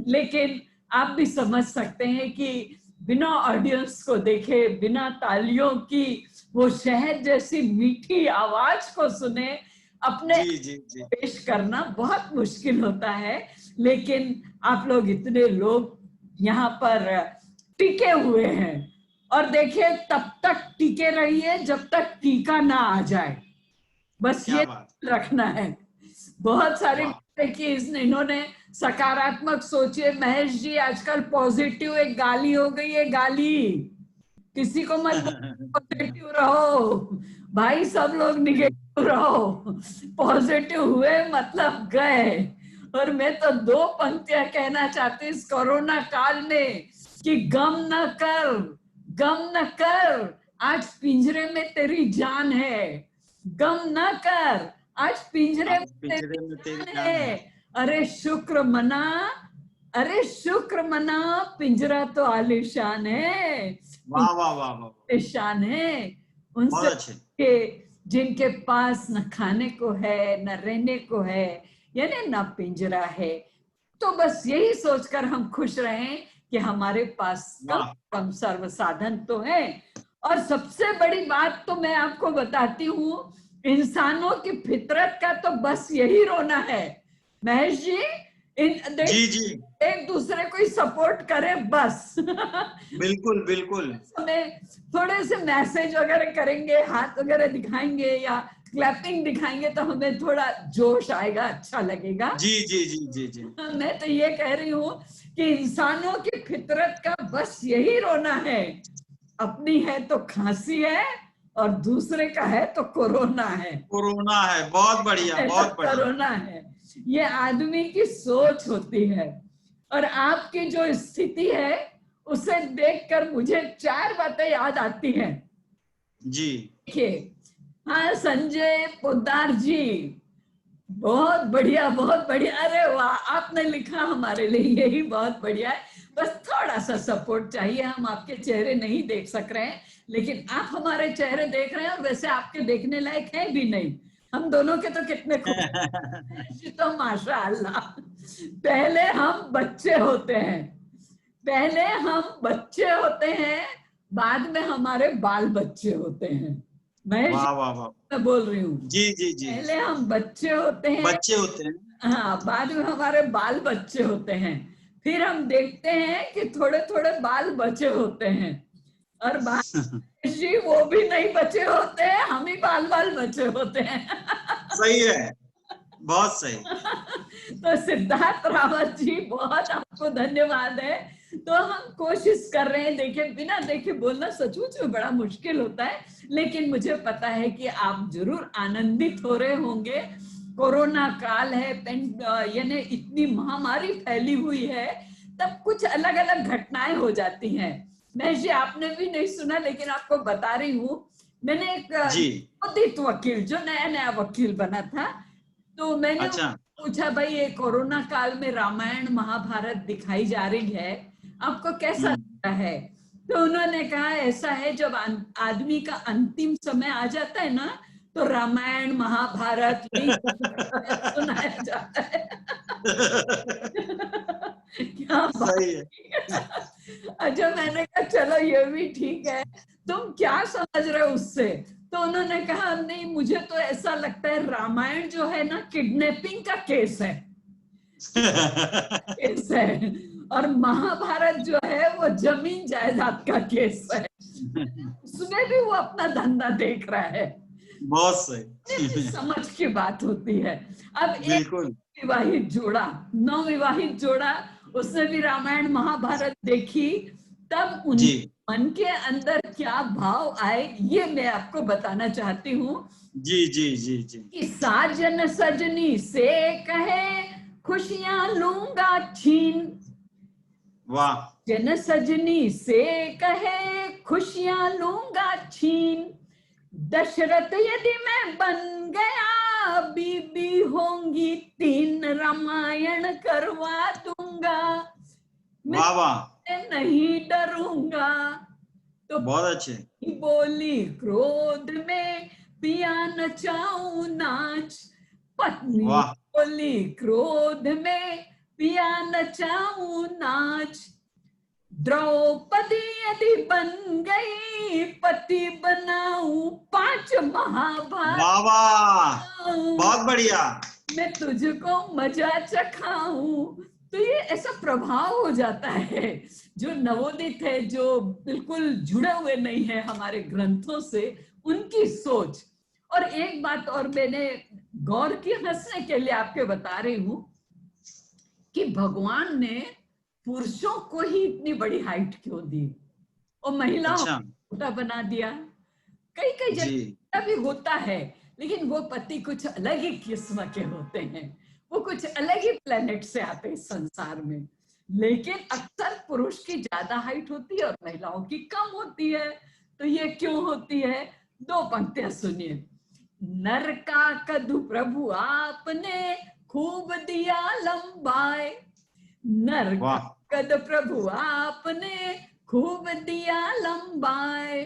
लेकिन आप भी समझ सकते हैं कि बिना ऑडियंस को देखे, बिना तालियों की वो शहद जैसी मीठी आवाज को सुने, अपने जी। पेश करना बहुत मुश्किल होता है। लेकिन आप लोग इतने लोग यहाँ पर टिके हुए हैं, और देखिए तब तक टिके रहिए जब तक टीका ना आ जाए, बस ये रखना है। बहुत सारी बातें की इन्होंने सकारात्मक सोचिए। महेश जी, आजकल पॉजिटिव एक गाली हो गई है, गाली। किसी को मत पॉजिटिव रहो भाई, सब लोग निगेटिव रहो। पॉजिटिव हुए मतलब गए। और मैं तो 2 पंक्तियां कहना चाहती इस कोरोना काल में कि गम न कर, गम न कर, आज पिंजरे में तेरी जान है। गम न कर, आज पिंजरे में तेरी जान है। अरे शुक्र मना, अरे शुक्र मना, पिंजरा तो आलीशान है। वाह वाह वाह वाह, आलीशान है उनसे के जिनके पास न खाने को है, न रहने को है, यानी न पिंजरा है। तो बस यही सोचकर हम खुश रहें कि हमारे पास कम सर्व साधन तो है। और सबसे बड़ी बात तो मैं आपको बताती हूँ, इंसानों की फितरत का तो बस यही रोना है महेश जी, जी जी, एक दूसरे को ही सपोर्ट करें बस। बिल्कुल बिल्कुल। हमें थोड़े से मैसेज वगैरह करेंगे, हाथ वगैरह दिखाएंगे या क्लैपिंग दिखाएंगे तो हमें थोड़ा जोश आएगा, अच्छा लगेगा। जी जी जी जी जी, मैं तो ये कह रही हूँ कि इंसानों की फितरत का बस यही रोना है, अपनी है तो खांसी है और दूसरे का है तो कोरोना है। कोरोना है, बहुत बढ़िया है तो बहुत बढ़िया। कोरोना है, ये आदमी की सोच होती है। और आपकी जो स्थिति है उसे देखकर मुझे 4 बातें याद आती हैं। जी देखिए, हाँ संजय पोद्दार जी, बहुत बढ़िया बहुत बढ़िया। अरे वाह, आपने लिखा हमारे लिए, यही बहुत बढ़िया है। बस थोड़ा सा सपोर्ट चाहिए, हम आपके चेहरे नहीं देख सक रहे हैं लेकिन आप हमारे चेहरे देख रहे हैं और वैसे आपके देखने लायक है भी नहीं। हम दोनों के तो कितने खूब तो माशाअल्लाह। पहले हम बच्चे होते हैं, पहले हम बच्चे होते हैं, बाद में हमारे बाल बच्चे होते हैं। महेश जी, वाह वाह वाह, मैं बोल रही हूँ, जी जी जी, पहले हम बच्चे होते हैं, बच्चे होते हैं। हाँ, बाद में हमारे बाल बच्चे होते हैं, फिर हम देखते हैं कि थोड़े थोड़े बाल बचे होते हैं, और बाद जी वो भी नहीं बचे होते हैं, हम ही बाल बाल बचे होते हैं। सही है, बहुत सही। तो सिद्धार्थ रावत जी, बहुत आपको धन्यवाद है। तो हम कोशिश कर रहे हैं, देखिए बिना देखे बोलना सचमुच में बड़ा मुश्किल होता है, लेकिन मुझे पता है कि आप जरूर आनंदित हो रहे होंगे। कोरोना काल है, यानी इतनी महामारी फैली हुई है, तब कुछ अलग अलग घटनाएं हो जाती हैं। महेश जी, आपने भी नहीं सुना लेकिन आपको बता रही हूँ, मैंने एक जी, नवोदित वकील जो नया नया वकील बना था, तो मैंने अच्छा, पूछा, भाई ये कोरोना काल में रामायण महाभारत दिखाई जा रही है, आपको कैसा लगता है? तो उन्होंने कहा ऐसा है, जब आदमी का अंतिम समय आ जाता है ना, तो रामायण महाभारत यही सुनाया जाता है। क्या बात सही है। है। अच्छा, मैंने कहा चलो ये भी ठीक है, तुम क्या समझ रहे हो उससे? तो उन्होंने कहा नहीं, मुझे तो ऐसा लगता है रामायण जो है ना, किडनैपिंग का केस है, केस है, और महाभारत जो है वो जमीन जायदाद का केस है। उसमें भी वो अपना धंधा देख रहा है। बहुत सही। अपने भी समझ की बात होती है। अब एक बिल्कुल, विवाहित जोड़ा, नवविवाहित जोड़ा, उसने भी रामायण महाभारत देखी, तब जी, उनके मन के अंदर क्या भाव आए ये मैं आपको बताना चाहती हूँ। जी जी जी जी, कि साजन सजनी से कहे खुशियां लूंगा छीन, वाह जन सजनी से कहे खुशियां लूंगा छीन, दशरथ यदि मैं बन गया बीबी होंगी 3, रामायण करवा दूंगा, मैं वाह वाह, नहीं डरूंगा। तो बहुत अच्छे, बोली क्रोध में पिया नचाऊं नाच, पत्नी वाह बोली क्रोध में पिया नचाऊं नाच, द्रौपदी यदि बन गई पति बनाऊं 5, महाभारत वाह वाह, बहुत बढ़िया। मैं तुझको मजा चखाऊं। तो ये ऐसा प्रभाव हो जाता है, जो नवोदित है, जो बिल्कुल जुड़े हुए नहीं है हमारे ग्रंथों से, उनकी सोच। और एक बात और मैंने गौर की, हंसने के लिए आपके बता रही हूं, कि भगवान ने पुरुषों को ही इतनी बड़ी हाइट क्यों दी और महिलाओं अच्छा, को छोटा बना दिया? कई कई जी, जगह भी होता है, लेकिन वो पति कुछ अलग ही किस्म के होते हैं, वो कुछ अलग ही प्लेनेट से आते हैं संसार में। लेकिन अक्सर पुरुष की ज्यादा हाइट होती है और महिलाओं की कम होती है। तो ये क्यों होती है? 2 पंक्तियां सुनिए। नर का कदु प्रभु आपने खूब दिया लंबाए, नर का वाह कद प्रभु आपने खूब दिया लंबाए,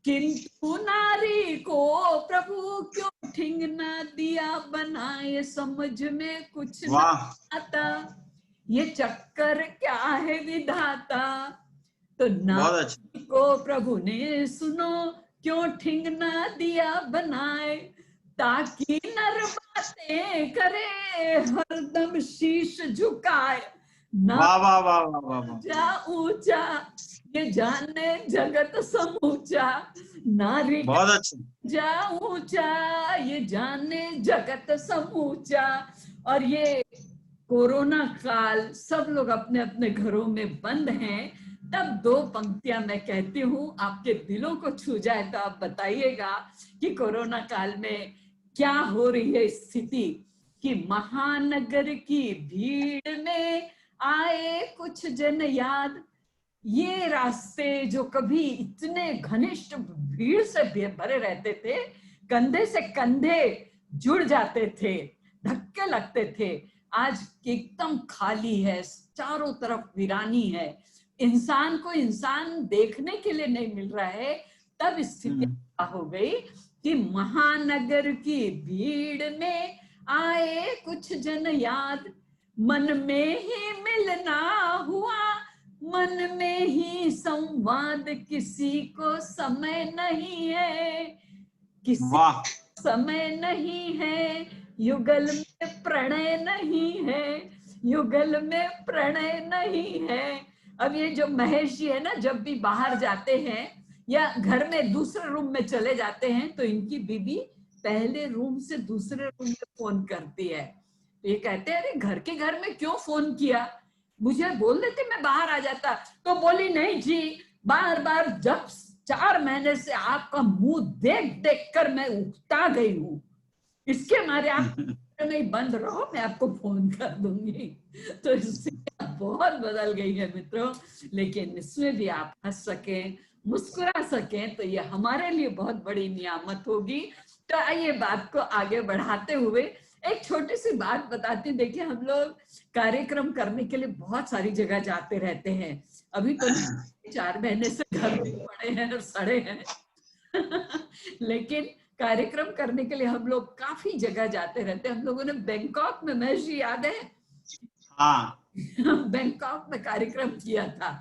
किंतु नारी को प्रभु क्यों ठिंगना दिया बनाए, समझ में कुछ न वाह, आता, ये चक्कर क्या है विधाता। तो बहुत अच्छे, नारी को प्रभु ने सुनो क्यों ठिंगना दिया बनाए, ताकि नर बातें करे, हरदम शीश झुकाए, ना वाह वाह वाह वाह वाह वाह। ऊंचा ऊंचा ये जाने जगत समूचा, नारी बहुत अच्छा। जा ऊंचा ये जाने जगत समूचा। और ये कोरोना काल, सब लोग अपने अपने घरों में बंद हैं, तब दो पंक्तियां मैं कहती हूँ, आपके दिलों को छू जाए तो आप बताइएगा कि कोरोना काल में क्या हो रही है स्थिति। कि महानगर की भीड़ में आए कुछ जन याद, ये रास्ते जो कभी इतने घनिष्ठ भीड़ से भरे रहते थे, कंधे से कंधे जुड़ जाते थे, धक्के लगते थे, आज एकदम खाली है, चारों तरफ वीरानी है, इंसान को इंसान देखने के लिए नहीं मिल रहा है। तब स्थिति हो गई कि महानगर की भीड़ में आए कुछ जन याद, मन में ही मिलना हुआ, मन में ही संवाद, किसी को समय नहीं है, किसी वाह। समय नहीं है, युगल में प्रणय नहीं है, युगल में प्रणय नहीं है। अब ये जो महेश जी है ना, जब भी बाहर जाते हैं या घर में दूसरे रूम में चले जाते हैं, तो इनकी बीबी पहले रूम से दूसरे रूम में फोन करती है। ये कहते हैं, अरे घर में क्यों फोन किया, मुझे बोल देते मैं बाहर आ जाता। तो बोली, नहीं जी, बार बार जब 4 महीने से आपका मुंह देख देख कर मैं उकता गई हूँ, इसके मारे आप नहीं बंद रहो, मैं आपको फोन कर दूंगी। तो इससे बहुत बदल गई है मित्रों, लेकिन इसमें भी आप हंस सकें, मुस्कुरा सकें, तो ये हमारे लिए बहुत बड़ी नियामत होगी। तो आइए बात को आगे बढ़ाते हुए एक छोटी सी बात बताती। देखिए, हम लोग कार्यक्रम करने के लिए बहुत सारी जगह जाते रहते हैं। अभी तो 4 महीने से घर में पड़े हैं और सड़े हैं लेकिन कार्यक्रम करने के लिए हम लोग काफी जगह जाते रहते हैं। हम लोगों ने बैंकॉक में, महेश जी याद है? हाँ। बैंकॉक में कार्यक्रम किया था,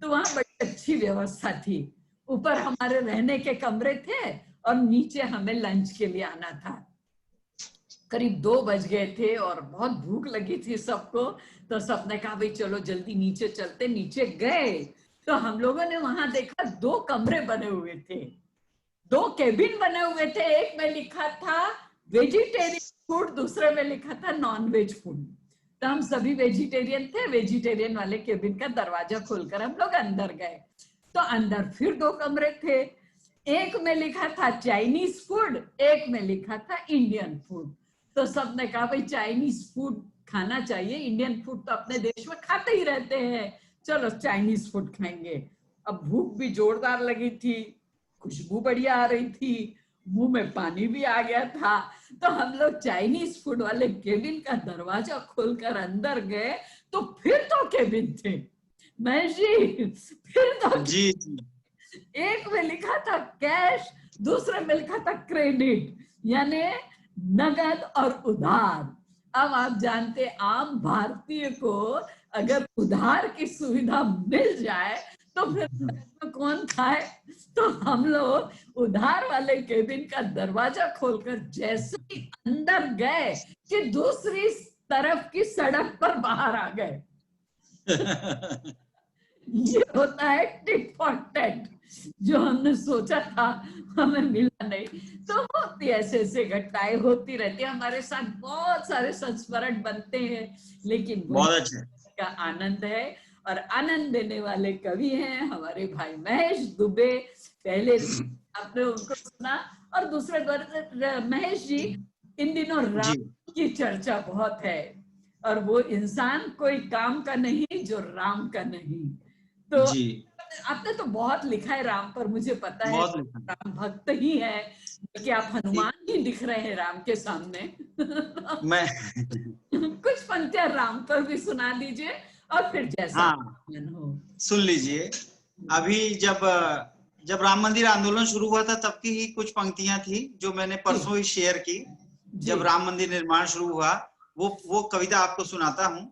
तो वहां बड़ी अच्छी व्यवस्था थी। ऊपर हमारे रहने के कमरे थे और नीचे हमें लंच के लिए आना था। करीब 2 बज गए थे और बहुत भूख लगी थी सबको, तो सबने कहा भाई चलो जल्दी नीचे चलते। नीचे गए तो हम लोगों ने वहां देखा 2 कमरे बने हुए थे, 2 केबिन बने हुए थे। एक में लिखा था वेजिटेरियन फूड, दूसरे में लिखा था नॉन वेज फूड। तो हम सभी वेजिटेरियन थे। वेजिटेरियन वाले केबिन का दरवाजा खोलकर हम लोग अंदर गए, तो अंदर फिर 2 कमरे थे। एक में लिखा था चाइनीज फूड, एक में लिखा था इंडियन फूड। तो सबने कहा भाई चाइनीज फूड खाना चाहिए, इंडियन फूड तो अपने देश में खाते ही रहते हैं, चलो चाइनीज फूड खाएंगे। अब भूख भी जोरदार लगी थी, खुशबू बढ़िया आ रही थी, मुंह में पानी भी आ गया था। तो हम लोग चाइनीज फूड वाले केबिन का दरवाजा खोलकर अंदर गए, तो फिर 2 केबिन थे महेश जी, फिर 2। जी जी। एक में लिखा था कैश, दूसरे में लिखा था क्रेडिट, यानी नगद और उधार। अब आप जानते, आम भारतीय को अगर उधार की सुविधा मिल जाए तो फिर कौन खाए। तो हम लोग उधार वाले केबिन का दरवाजा खोलकर जैसे ही अंदर गए कि दूसरी तरफ की सड़क पर बाहर आ गए ये होता है टिट फॉर टैट, जो हमने सोचा था हमें मिला नहीं। तो होती ऐसे ऐसे घटनाएं होती रहती है हमारे साथ, बहुत सारे संस्मरण बनते हैं, लेकिन बहुत अच्छा का आनंद है। और आनंद देने वाले कवि हैं हमारे भाई महेश दुबे। पहले आपने उनको सुना, और दूसरे महेश जी, इन दिनों राम जी की चर्चा बहुत है, और वो इंसान कोई काम का नहीं जो राम का नहीं। तो जी। आपने तो बहुत लिखा है राम पर, मुझे पता है, बहुत लिखा। राम भक्त ही है, कि आप हनुमान ही दिख रहे हैं राम के सामने मैं कुछ पंक्तियां राम पर भी सुना दीजिए, और फिर जैसा हाँ मन हो। सुन लीजिए। अभी जब राम मंदिर आंदोलन शुरू हुआ था, तब की ही कुछ पंक्तियां थी जो मैंने परसों ही शेयर की। जी। जब राम मंदिर निर्माण शुरू हुआ, वो कविता आपको सुनाता हूँ।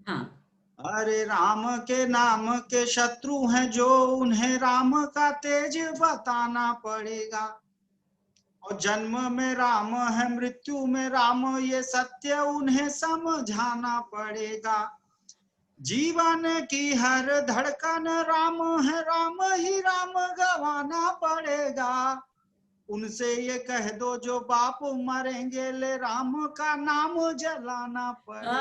हाँ। अरे राम के नाम के शत्रु हैं जो, उन्हें राम का तेज बताना पड़ेगा। और जन्म में राम है, मृत्यु में राम, ये सत्य उन्हें समझाना पड़ेगा। जीवन की हर धड़कन राम है, राम ही राम गवाना पड़ेगा। उनसे ये कह दो जो बाप मरेंगे, ले राम का नाम जलाना पड़ेगा।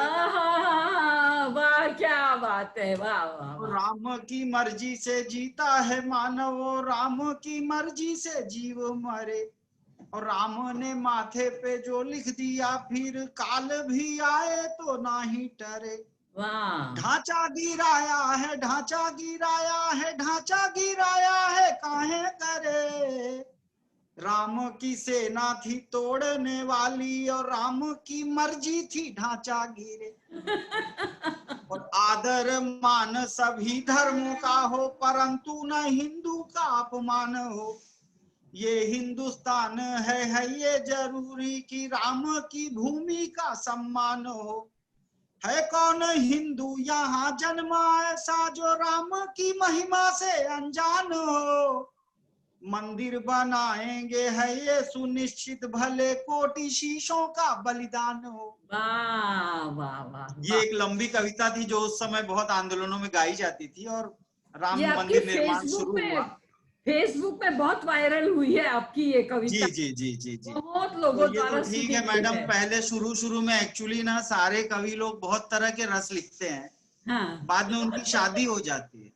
वाह, क्या बात है, वाह वाह तो वाह। राम की मर्जी से जीता है मानव, राम की मर्जी से जीव मरे। और राम ने माथे पे जो लिख दिया, फिर काल भी आए तो ना ही डरे। वाह, ढांचा गिराया है, ढांचा गिराया है, ढांचा गिराया है, काहे करे। राम की सेना थी तोड़ने वाली, और राम की मर्जी थी ढांचा गिरे। और आदर मान सभी धर्मों का हो, परंतु न हिंदू का अपमान हो। ये हिंदुस्तान है ये जरूरी कि राम की भूमि का सम्मान हो। है कौन हिंदू यहाँ जन्मा ऐसा, जो राम की महिमा से अनजान हो। मंदिर बनाएंगे है ये सुनिश्चित, भले कोटि शीशों का बलिदान हो। वाह वाह वाह। ये एक लंबी कविता थी जो उस समय बहुत आंदोलनों में गाई जाती थी, और राम ये आपकी मंदिर निर्माण शुरू हुआ। फेसबुक में बहुत वायरल हुई है आपकी ये जी कविता, जी जी जी जी। बहुत तो लोगों ये तो द्वारा ठीक सुनी है गई मैडम, है। पहले शुरू में एक्चुअली ना सारे कवि लोग बहुत तरह के रस लिखते हैं, हाँ। बाद में उनकी शादी हो जाती है,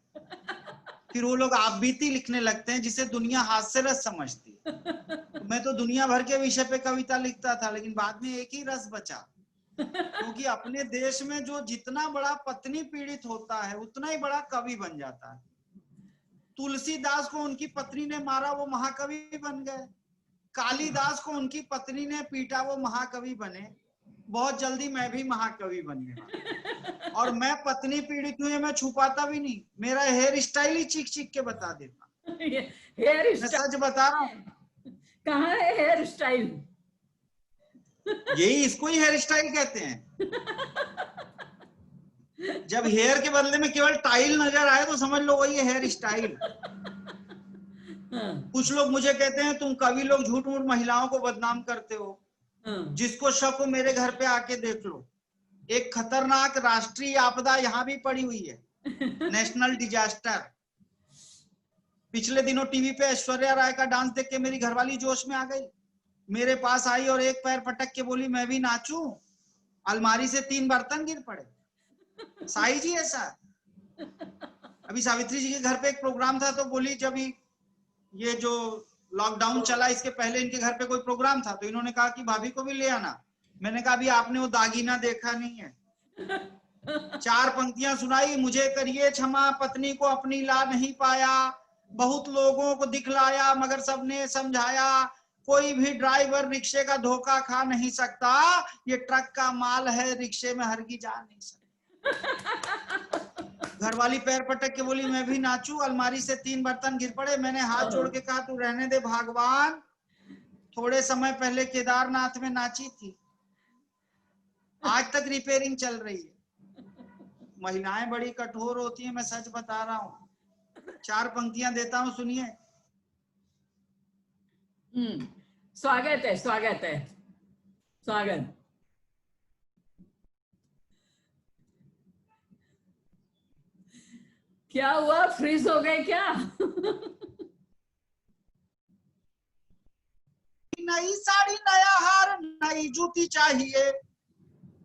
फिर वो लोग आप बीती लिखने लगते हैं जिसे दुनिया हास्य रस समझती है। तो मैं तो दुनिया भर के विषय पे कविता लिखता था, लेकिन बाद में एक ही रस बचा, क्योंकि अपने देश में जो जितना बड़ा पत्नी पीड़ित होता है उतना ही बड़ा कवि बन जाता है। तुलसीदास को उनकी पत्नी ने मारा, वो महाकवि बन गए। कालिदास को उनकी पत्नी ने पीटा, वो महाकवि बने। बहुत जल्दी मैं भी महाकवि बनने वाला। और मैं पत्नी पीड़ित हूं, मैं छुपाता भी नहीं, मेरा हेयर स्टाइल ही चीख चीख के बता देता। हेयर मैं स्टाइल सच बता रहा हूँ। कहाँ है हेयर स्टाइल? यही इसको ही हेयर स्टाइल कहते हैं। जब हेयर के बदले में केवल टाइल नजर आए तो समझ लो वही है हेयर स्टाइल। कुछ लोग मुझे कहते हैं तुम कवि लोग झूठ मूठ महिलाओं को बदनाम करते हो। जिसको शक हो मेरे घर पे आके देख लो। एक खतरनाक राष्ट्रीय आपदा यहाँ भी पड़ी हुई है, नेशनल डिजास्टर। पिछले दिनों टीवी पे ऐश्वर्या राय का डांस देख के मेरी घरवाली जोश में आ गई, मेरे पास आई और एक पैर पटक के बोली मैं भी नाचूं। अलमारी से 3 बर्तन गिर पड़े। साई जी ऐसा। अभी सावित्री जी के घर पे एक प्रोग्राम था, तो बोली जब ये जो लॉकडाउन चला इसके पहले इनके घर पे कोई प्रोग्राम था, तो इन्होंने कहा कि भाभी को भी ले आना। मैंने कहा अभी आपने वो दागीना देखा नहीं है। 4 पंक्तियां सुनाई, मुझे करिए क्षमा पत्नी को अपनी ला नहीं पाया, बहुत लोगों को दिखलाया मगर सबने समझाया, कोई भी ड्राइवर रिक्शे का धोखा खा नहीं सकता, ये ट्रक का माल है रिक्शे में हरगिज जा नहीं सकता। घरवाली पैर पटक के बोली मैं भी नाचूं। अलमारी से 3 बर्तन गिर पड़े। मैंने हाथ जोड़ के कहा तू रहने दे भगवान, थोड़े समय पहले केदारनाथ में नाची थी, आज तक रिपेयरिंग चल रही है। महिलाएं बड़ी कठोर होती हैं, मैं सच बता रहा हूँ। 4 पंक्तियां देता हूँ, सुनिए। स्वागत है, स्वागत है, स्वागत। क्या हुआ, फ्रीज हो गए क्या? नई साड़ी नया हार नई जूती चाहिए।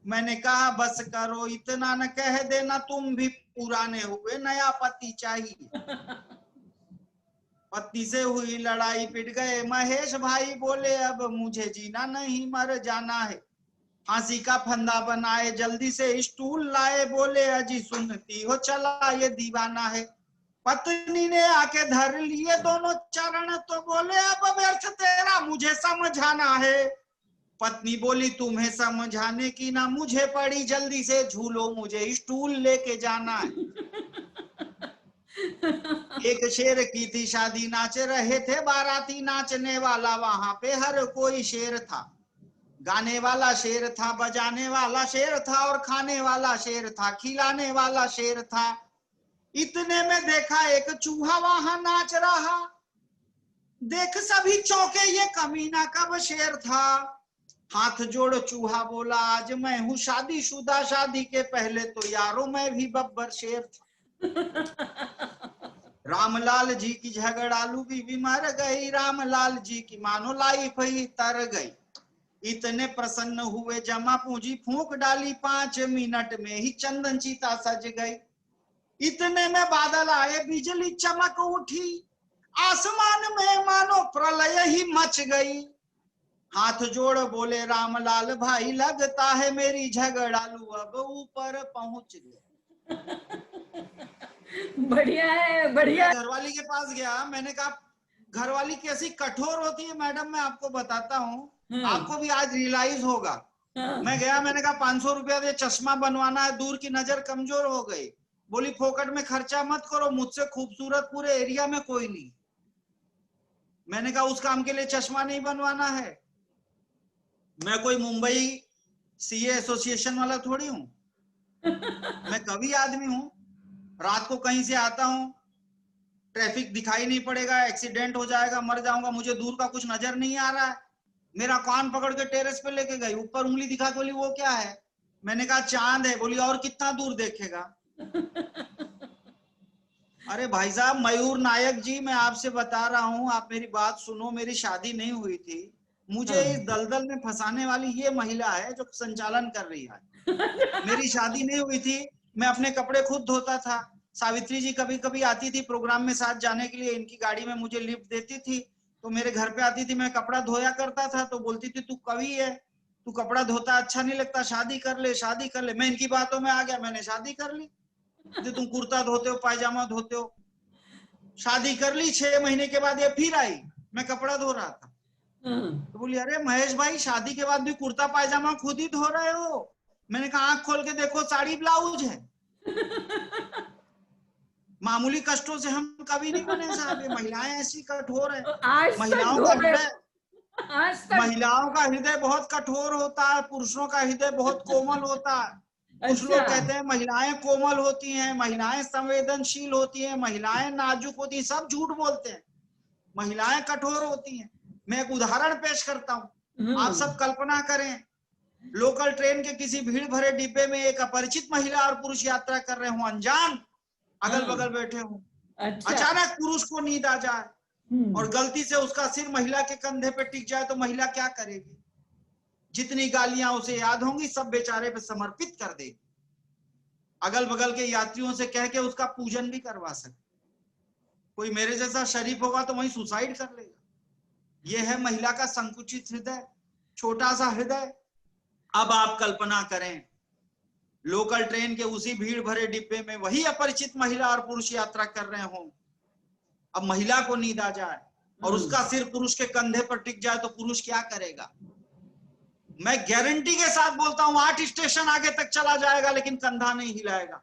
मैंने कहा बस करो इतना न कह देना तुम भी पुराने हुए, नया पति चाहिए। पत्नी से हुई लड़ाई, पिट गए महेश भाई, बोले अब मुझे जीना नहीं मर जाना है। फांसी का फंदा बनाए जल्दी से स्टूल लाए, बोले अजी सुनती हो चला ये दीवाना है। पत्नी ने आके धर लिए दोनों चरण, तो बोले अब व्यर्थ तेरा मुझे समझाना है। पत्नी बोली तुम्हें समझाने की ना मुझे पड़ी, जल्दी से झूलो मुझे स्टूल लेके जाना है। एक शेर की थी शादी, नाच रहे थे बाराती, नाचने वाला वहां पे हर कोई शेर था। गाने वाला शेर था, बजाने वाला शेर था, और खाने वाला शेर था, खिलाने वाला शेर था। इतने में देखा एक चूहा वहां नाच रहा। देख सभी चौके ये कमीना कब शेर था। हाथ जोड़ चूहा बोला आज मैं हूँ शादीशुदा, शादी के पहले तो यारों मैं भी बब्बर शेर था। रामलाल जी की झगड़ालू बीवी मर गई, रामलाल जी की मानो लाइफ ही तर गई। इतने प्रसन्न हुए जमा पूंजी फूंक डाली, 5 मिनट में ही चंदन चीता सज गई। इतने में बादल आए बिजली चमक उठी, आसमान में मानो प्रलय ही मच गई। हाथ जोड़ बोले रामलाल भाई लगता है मेरी झगड़ालू अब ऊपर पहुंच गई। बढ़िया है, बढ़िया। मैं घरवाली के पास गया, मैंने कहा घरवाली कैसी कठोर होती है मैडम, मैं आपको बताता हूँ, आपको भी आज रियलाइज होगा। मैं गया, मैंने कहा 500 रुपया दे, चश्मा बनवाना है, दूर की नजर कमजोर हो गई। बोली फोकट में खर्चा मत करो, मुझसे खूबसूरत पूरे एरिया में कोई नहीं। मैंने कहा उस काम के लिए चश्मा नहीं बनवाना है, मैं कोई मुंबई सीए एसोसिएशन वाला थोड़ी हूं, मैं कवि आदमी हूं। रात को कहीं से आता हूं, ट्रैफिक दिखाई नहीं पड़ेगा, एक्सीडेंट हो जाएगा, मर जाऊंगा, मुझे दूर का कुछ नजर नहीं आ रहा है। मेरा कान पकड़ के टेरेस पे लेके गई, ऊपर उंगली दिखा के बोली वो क्या है। मैंने कहा चांद है। बोली और कितना दूर देखेगा। अरे भाई साहब मयूर नायक जी, मैं आपसे बता रहा हूं, आप मेरी बात सुनो। मेरी शादी नहीं हुई थी, मुझे इस दलदल में फंसाने वाली ये महिला है जो संचालन कर रही है। मेरी शादी नहीं हुई थी, मैं अपने कपड़े खुद धोता था। सावित्री जी कभी कभी आती थी प्रोग्राम में साथ जाने के लिए, इनकी गाड़ी में मुझे लिफ्ट देती थी, तो मेरे घर पे आती थी, मैं कपड़ा धोया करता था, तो बोलती थी तू कवि है, तू कपड़ा धोता अच्छा नहीं लगता, शादी कर ले, शादी कर ले। मैं इनकी बातों में आ गया, मैंने शादी कर ली। तुम कुर्ता धोते हो, पायजामा धोते हो। शादी कर ली, 6 महीने के बाद ये फिर आई, मैं कपड़ा धो रहा था। तो बोली अरे महेश भाई शादी के बाद भी कुर्ता पायजामा खुद ही धो रहे हो। मैंने कहा आंख खोल के देखो, साड़ी ब्लाउज है। मामूली कष्टों से हम कभी नहीं बने साहब, ये महिलाएं ऐसी कठोर है। आज महिलाओं तक का धो रहे हृदय, हो, आज तक। महिलाओं का हृदय बहुत कठोर होता है, पुरुषों का हृदय बहुत कोमल होता है। कुछ लोग कहते हैं महिलाएं कोमल होती हैं, महिलाएं संवेदनशील होती हैं, महिलाएं नाजुक होती हैं, सब झूठ बोलते हैं। महिलाएं कठोर होती हैं। मैं एक उदाहरण पेश करता हूँ, आप सब कल्पना करें, लोकल ट्रेन के किसी भीड़ भरे डिब्बे में एक अपरिचित महिला और पुरुष यात्रा कर रहे हो, अनजान, अगल बगल बैठे हो। अच्छा। अचानक पुरुष को नींद आ जाए और गलती से उसका सिर महिला के कंधे पे टिक जाए तो महिला क्या करेगी? जितनी गालियां उसे याद होंगी सब बेचारे पे समर्पित कर देगी। अगल बगल के यात्रियों से कह के उसका पूजन भी करवा सकते। कोई मेरे जैसा शरीफ होगा तो वहीं सुसाइड कर लेगा। यह है महिला का संकुचित हृदय, छोटा सा हृदय। अब आप कल्पना करें, लोकल ट्रेन के उसी भीड़ भरे डिब्बे में वही अपरिचित महिला और पुरुष यात्रा कर रहे हों। अब महिला को नींद आ जाए और उसका सिर पुरुष के कंधे पर टिक जाए तो पुरुष क्या करेगा? मैं गारंटी के साथ बोलता हूं 8 स्टेशन आगे तक चला जाएगा लेकिन कंधा नहीं हिलाएगा।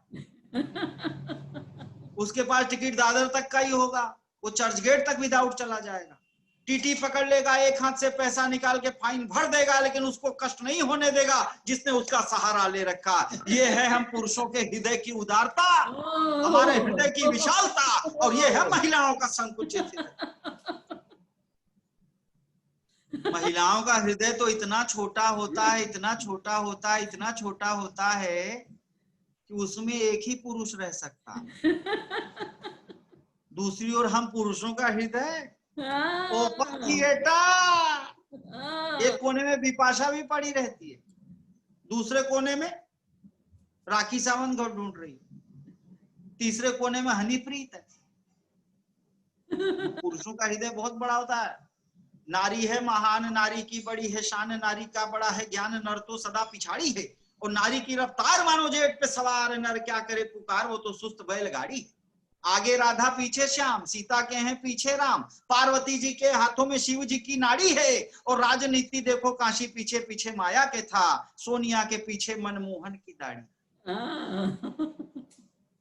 उसके पास टिकट दादर तक का ही होगा, वो चर्च गेट तक विदाउट चला जाएगा। टीटी पकड़ लेगा, एक हाथ से पैसा निकाल के फाइन भर देगा, लेकिन उसको कष्ट नहीं होने देगा जिसने उसका सहारा ले रखा। ये है हम पुरुषों के हृदय की उदारता, हमारे हृदय की विशालता, और ये है महिलाओं का संकुचित हृदय। महिलाओं का हृदय तो इतना छोटा होता है, इतना छोटा होता है, इतना छोटा होता है कि उसमें एक ही पुरुष रह सकता। दूसरी ओर हम पुरुषों का हृदय ओपन थिएटर। एक कोने में बिपाशा भी पड़ी रहती है, दूसरे कोने में राखी सावंत घर ढूंढ रही है, तीसरे कोने में हनीप्रीत है। पुरुषों का हृदय बहुत बड़ा होता है। नारी है महान, नारी की बड़ी है शान, नारी का बड़ा है ज्ञान, नर तो सदा पिछाड़ी है, और नारी की रफ्तार मानो जेट पे सवार, नर क्या करे पुकार, वो तो सुस्त बैलगाड़ी। आगे राधा पीछे श्याम, सीता के हैं पीछे राम, पार्वती जी के हाथों में शिव जी की नाड़ी है, और राजनीति देखो काशी पीछे पीछे माया के था, सोनिया के पीछे मनमोहन की दाढ़ी।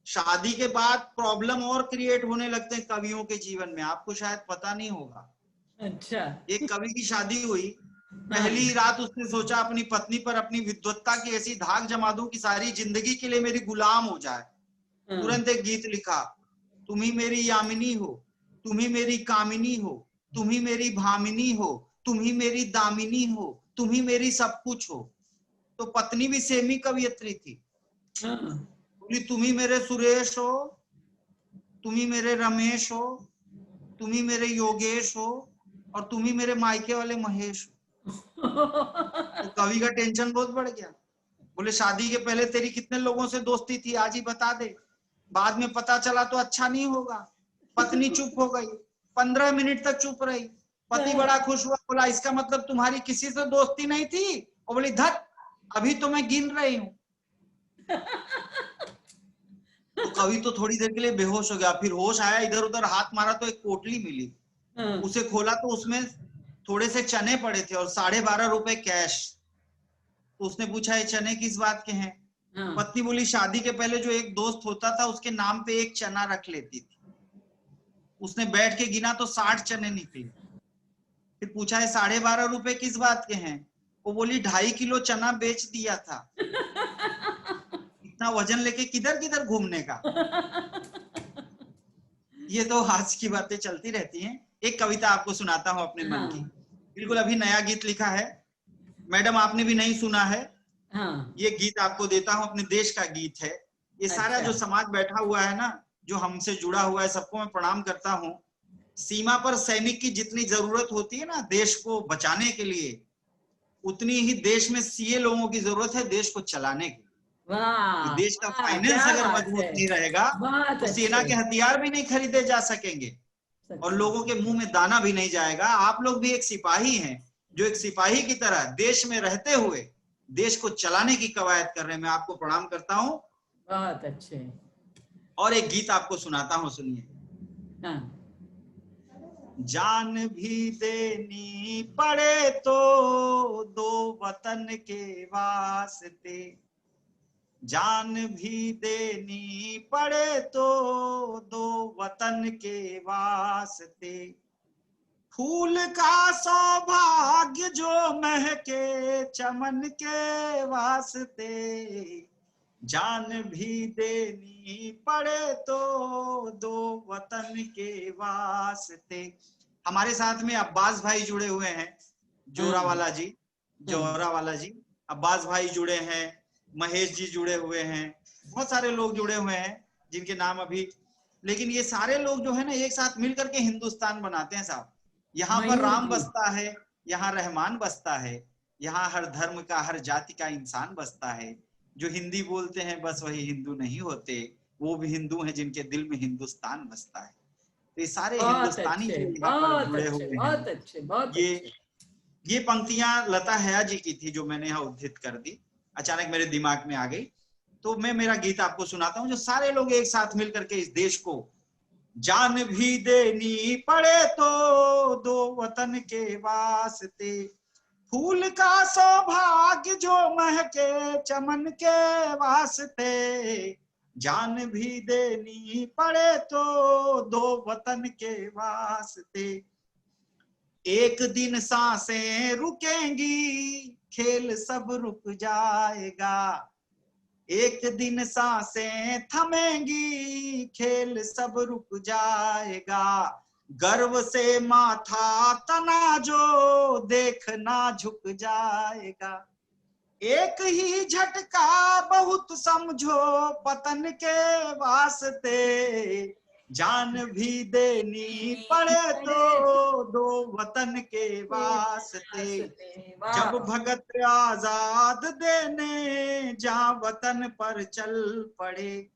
शादी के बाद प्रॉब्लम और क्रिएट होने लगते हैं कवियों के जीवन में, आपको शायद पता नहीं होगा। अच्छा। एक कवि की शादी हुई, पहली रात उसने सोचा अपनी पत्नी पर अपनी विद्वत्ता की ऐसी धाक जमा दूं कि सारी जिंदगी के लिए मेरी गुलाम हो जाए। तुरंत एक गीत लिखा, तुम ही मेरी यामिनी हो, तुम ही मेरी कामिनी हो, तुम ही मेरी भामिनी हो, तुम ही मेरी दामिनी हो, तुम ही मेरी सब कुछ हो। तो पत्नी भी सेमी कवियत्री थी, बोली तुम ही मेरे सुरेश हो, तुम ही मेरे रमेश हो, तुम ही मेरे योगेश हो, और तुम ही मेरे मायके वाले महेश हो। तो कवि का टेंशन बहुत बढ़ गया। बोले शादी के पहले तेरी कितने लोगों से दोस्ती थी, आज ही बता दे, बाद में पता चला तो अच्छा नहीं होगा। पत्नी चुप हो गई, 15 मिनट तक चुप रही। पति बड़ा खुश हुआ, बोला इसका मतलब तुम्हारी किसी से दोस्ती नहीं थी? और बोली धत, अभी तो मैं गिन रही हूँ। तो कवि तो थोड़ी देर के लिए बेहोश हो गया, फिर होश आया, इधर उधर हाथ मारा तो एक पोटली मिली। उसे खोला तो उसमें थोड़े से चने पड़े थे और 12.5 रुपए कैश। तो उसने पूछा ये चने किस बात के हैं? पत्नी बोली शादी के पहले जो एक दोस्त होता था उसके नाम पे एक चना रख लेती थी। उसने बैठ के गिना तो 60 चने निकले। फिर पूछा है 12.5 रुपए किस बात के हैं? वो बोली 2.5 किलो चना बेच दिया था। इतना वजन लेके किधर किधर घूमने का। ये तो आज की बातें चलती रहती हैं। एक कविता आपको सुनाता हूं अपने मन की, बिल्कुल अभी नया गीत लिखा है, मैडम आपने भी नहीं सुना है। ये गीत आपको देता हूं, अपने देश का गीत है। ये सारा जो समाज बैठा हुआ है ना, जो हमसे जुड़ा हुआ है, सबको मैं प्रणाम करता हूं। सीमा पर सैनिक की जितनी जरूरत होती है ना देश को बचाने के लिए, उतनी ही देश में सीए लोगों की जरूरत है देश को चलाने के। देश का फाइनेंस अगर मजबूत नहीं रहेगा तो सेना के हथियार भी नहीं खरीदे जा सकेंगे और लोगों के मुंह में दाना भी नहीं जाएगा। आप लोग भी एक सिपाही हैं, जो एक सिपाही की तरह देश में रहते हुए देश को चलाने की कवायद कर रहे हैं। मैं आपको प्रणाम करता हूं। बहुत अच्छे। और एक गीत आपको सुनाता हूं, सुनिए। जान भी देनी पड़े तो दो वतन के वास्ते, जान भी देनी पड़े तो दो वतन के वास्ते, फूल का सौभाग्य जो महके चमन के वास्ते, जान भी देनी पड़े तो दो वतन के वास्ते। हमारे साथ में अब्बास भाई जुड़े हुए हैं, जोरावाला जी, जोरावाला जी, अब्बास भाई जुड़े हैं, महेश जी जुड़े हुए हैं, बहुत सारे लोग जुड़े हुए हैं जिनके नाम अभी, लेकिन ये सारे लोग जो है ना एक साथ मिलकर के हिंदुस्तान बनाते हैं साहब। यहाँ पर राम बसता है, यहाँ रहमान बसता है, यहाँ हर धर्म का हर जाति का इंसान बसता है। जो हिंदी बोलते हैं बस वही हिंदू नहीं होते, वो भी हिंदू हैं जिनके दिल में हिंदुस्तान बसता है। तो ये सारे हिंदुस्तानी जो यहाँ पर जुड़े हुए हैं। बहुत अच्छे, बहुत अच्छे। ये पंक्तियां लता हया जी की थी जो मैंने यहाँ उद्धृत कर दी, अचानक मेरे दिमाग में आ गई। तो मैं मेरा गीत आपको सुनाता हूँ, जो सारे लोग एक साथ मिलकर के इस देश को जान भी देनी पड़े तो दो वतन के वास्ते, फूल का सौभाग्य जो महके चमन के वास्ते, जान भी देनी पड़े तो दो वतन के वास्ते, एक दिन सांसें रुकेंगी खेल सब रुक जाएगा, एक दिन सांसें थमेंगी खेल सब रुक जाएगा, गर्व से माथा तना जो देखना झुक जाएगा, एक ही झटका बहुत समझो पतन के वास्ते, जान भी देनी पड़े तो दो वतन के वास्ते, जब भगत आजाद देने जहां वतन पर चल पड़े,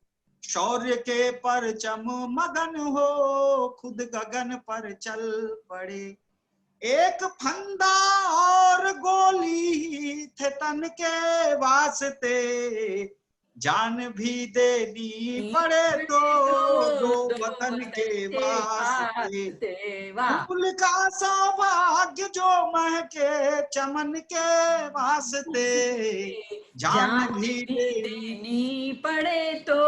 शौर्य के परचम मगन हो खुद गगन पर चल पड़े, एक फंदा और गोली थे तन के वास्ते, जान भी देनी पड़े तो दो वतन के वास्ते, फूल का सौभाग्य जो महके चमन के वास्ते, जान भी देनी पड़े तो।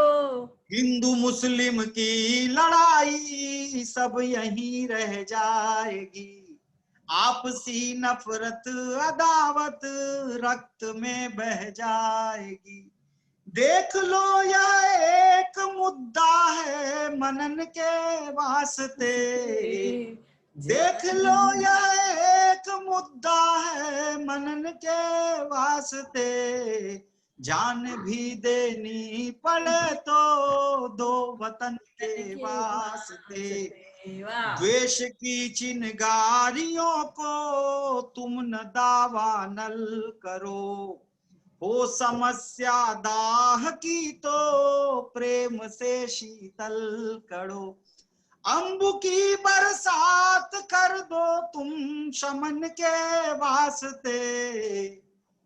हिंदू मुस्लिम की लड़ाई सब यहीं रह जाएगी, आपसी नफरत अदावत रक्त में बह जाएगी, देख लो यह एक मुद्दा है मनन के वास्ते, देख लो यह एक मुद्दा है मनन के वास्ते, जान भी देनी पड़े तो दो वतन के वास्ते। द्वेष की चिनगारियों को तुम न दावा नल करो, हो समस्या दाह की तो प्रेम से शीतल करो। अंबु की बरसात कर दो तुम शमन के वास्ते,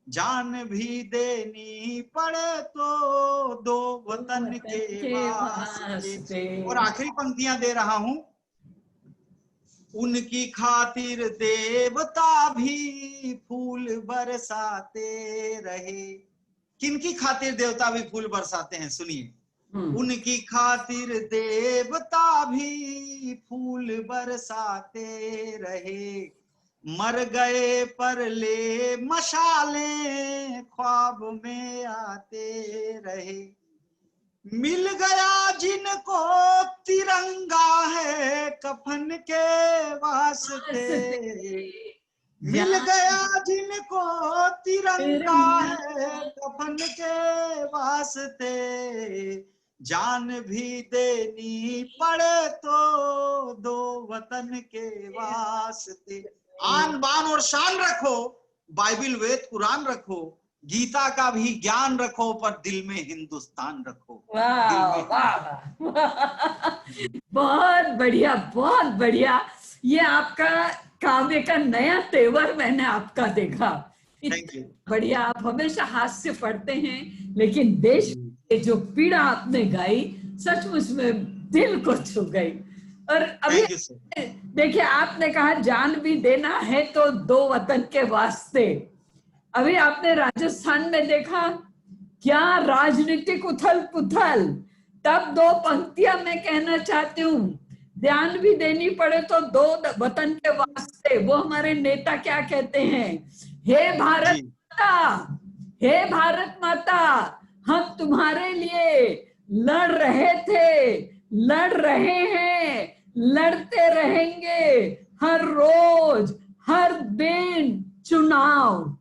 जान भी देनी पड़े तो दो वतन के वास्ते। और आखिरी पंक्तियां दे रहा हूं। उनकी खातिर देवता भी फूल बरसाते रहे। किनकी खातिर देवता भी फूल बरसाते हैं, सुनिए। उनकी खातिर देवता भी फूल बरसाते रहे, मर गए पर ले मशालें ख्वाब में आते रहे। मिल गया जिनको तिरंगा है कफन के वास्ते, मिल गया जिनको तिरंगा है कफन के वास्ते, जान भी देनी पड़े तो दो वतन के वास्ते। आन बान और शान रखो, बाइबिल वेद कुरान रखो, गीता का भी ज्ञान रखो, पर दिल में हिंदुस्तान रखो। वाह वाह बहुत बढ़िया, बहुत बढ़िया। ये आपका काव्य का नया तेवर मैंने आपका देखा। Thank you. बढ़िया। आप हमेशा हास्य पढ़ते हैं, लेकिन देश की जो पीड़ा आपने गाई सचमुच में दिल को छू गई। और अभी देखिए, आपने कहा जान भी देना है तो दो वतन के वास्ते। अभी आपने राजस्थान में देखा क्या राजनीतिक उथल पुथल। तब दो पंक्तियां मैं कहना चाहती हूँ, ध्यान भी देनी पड़े तो दो वतन के वास्ते। वो हमारे नेता क्या कहते हैं, हे भारत माता, हे भारत माता, हम तुम्हारे लिए लड़ रहे थे, लड़ रहे हैं, लड़ते रहेंगे, हर रोज हर दिन चुनाव।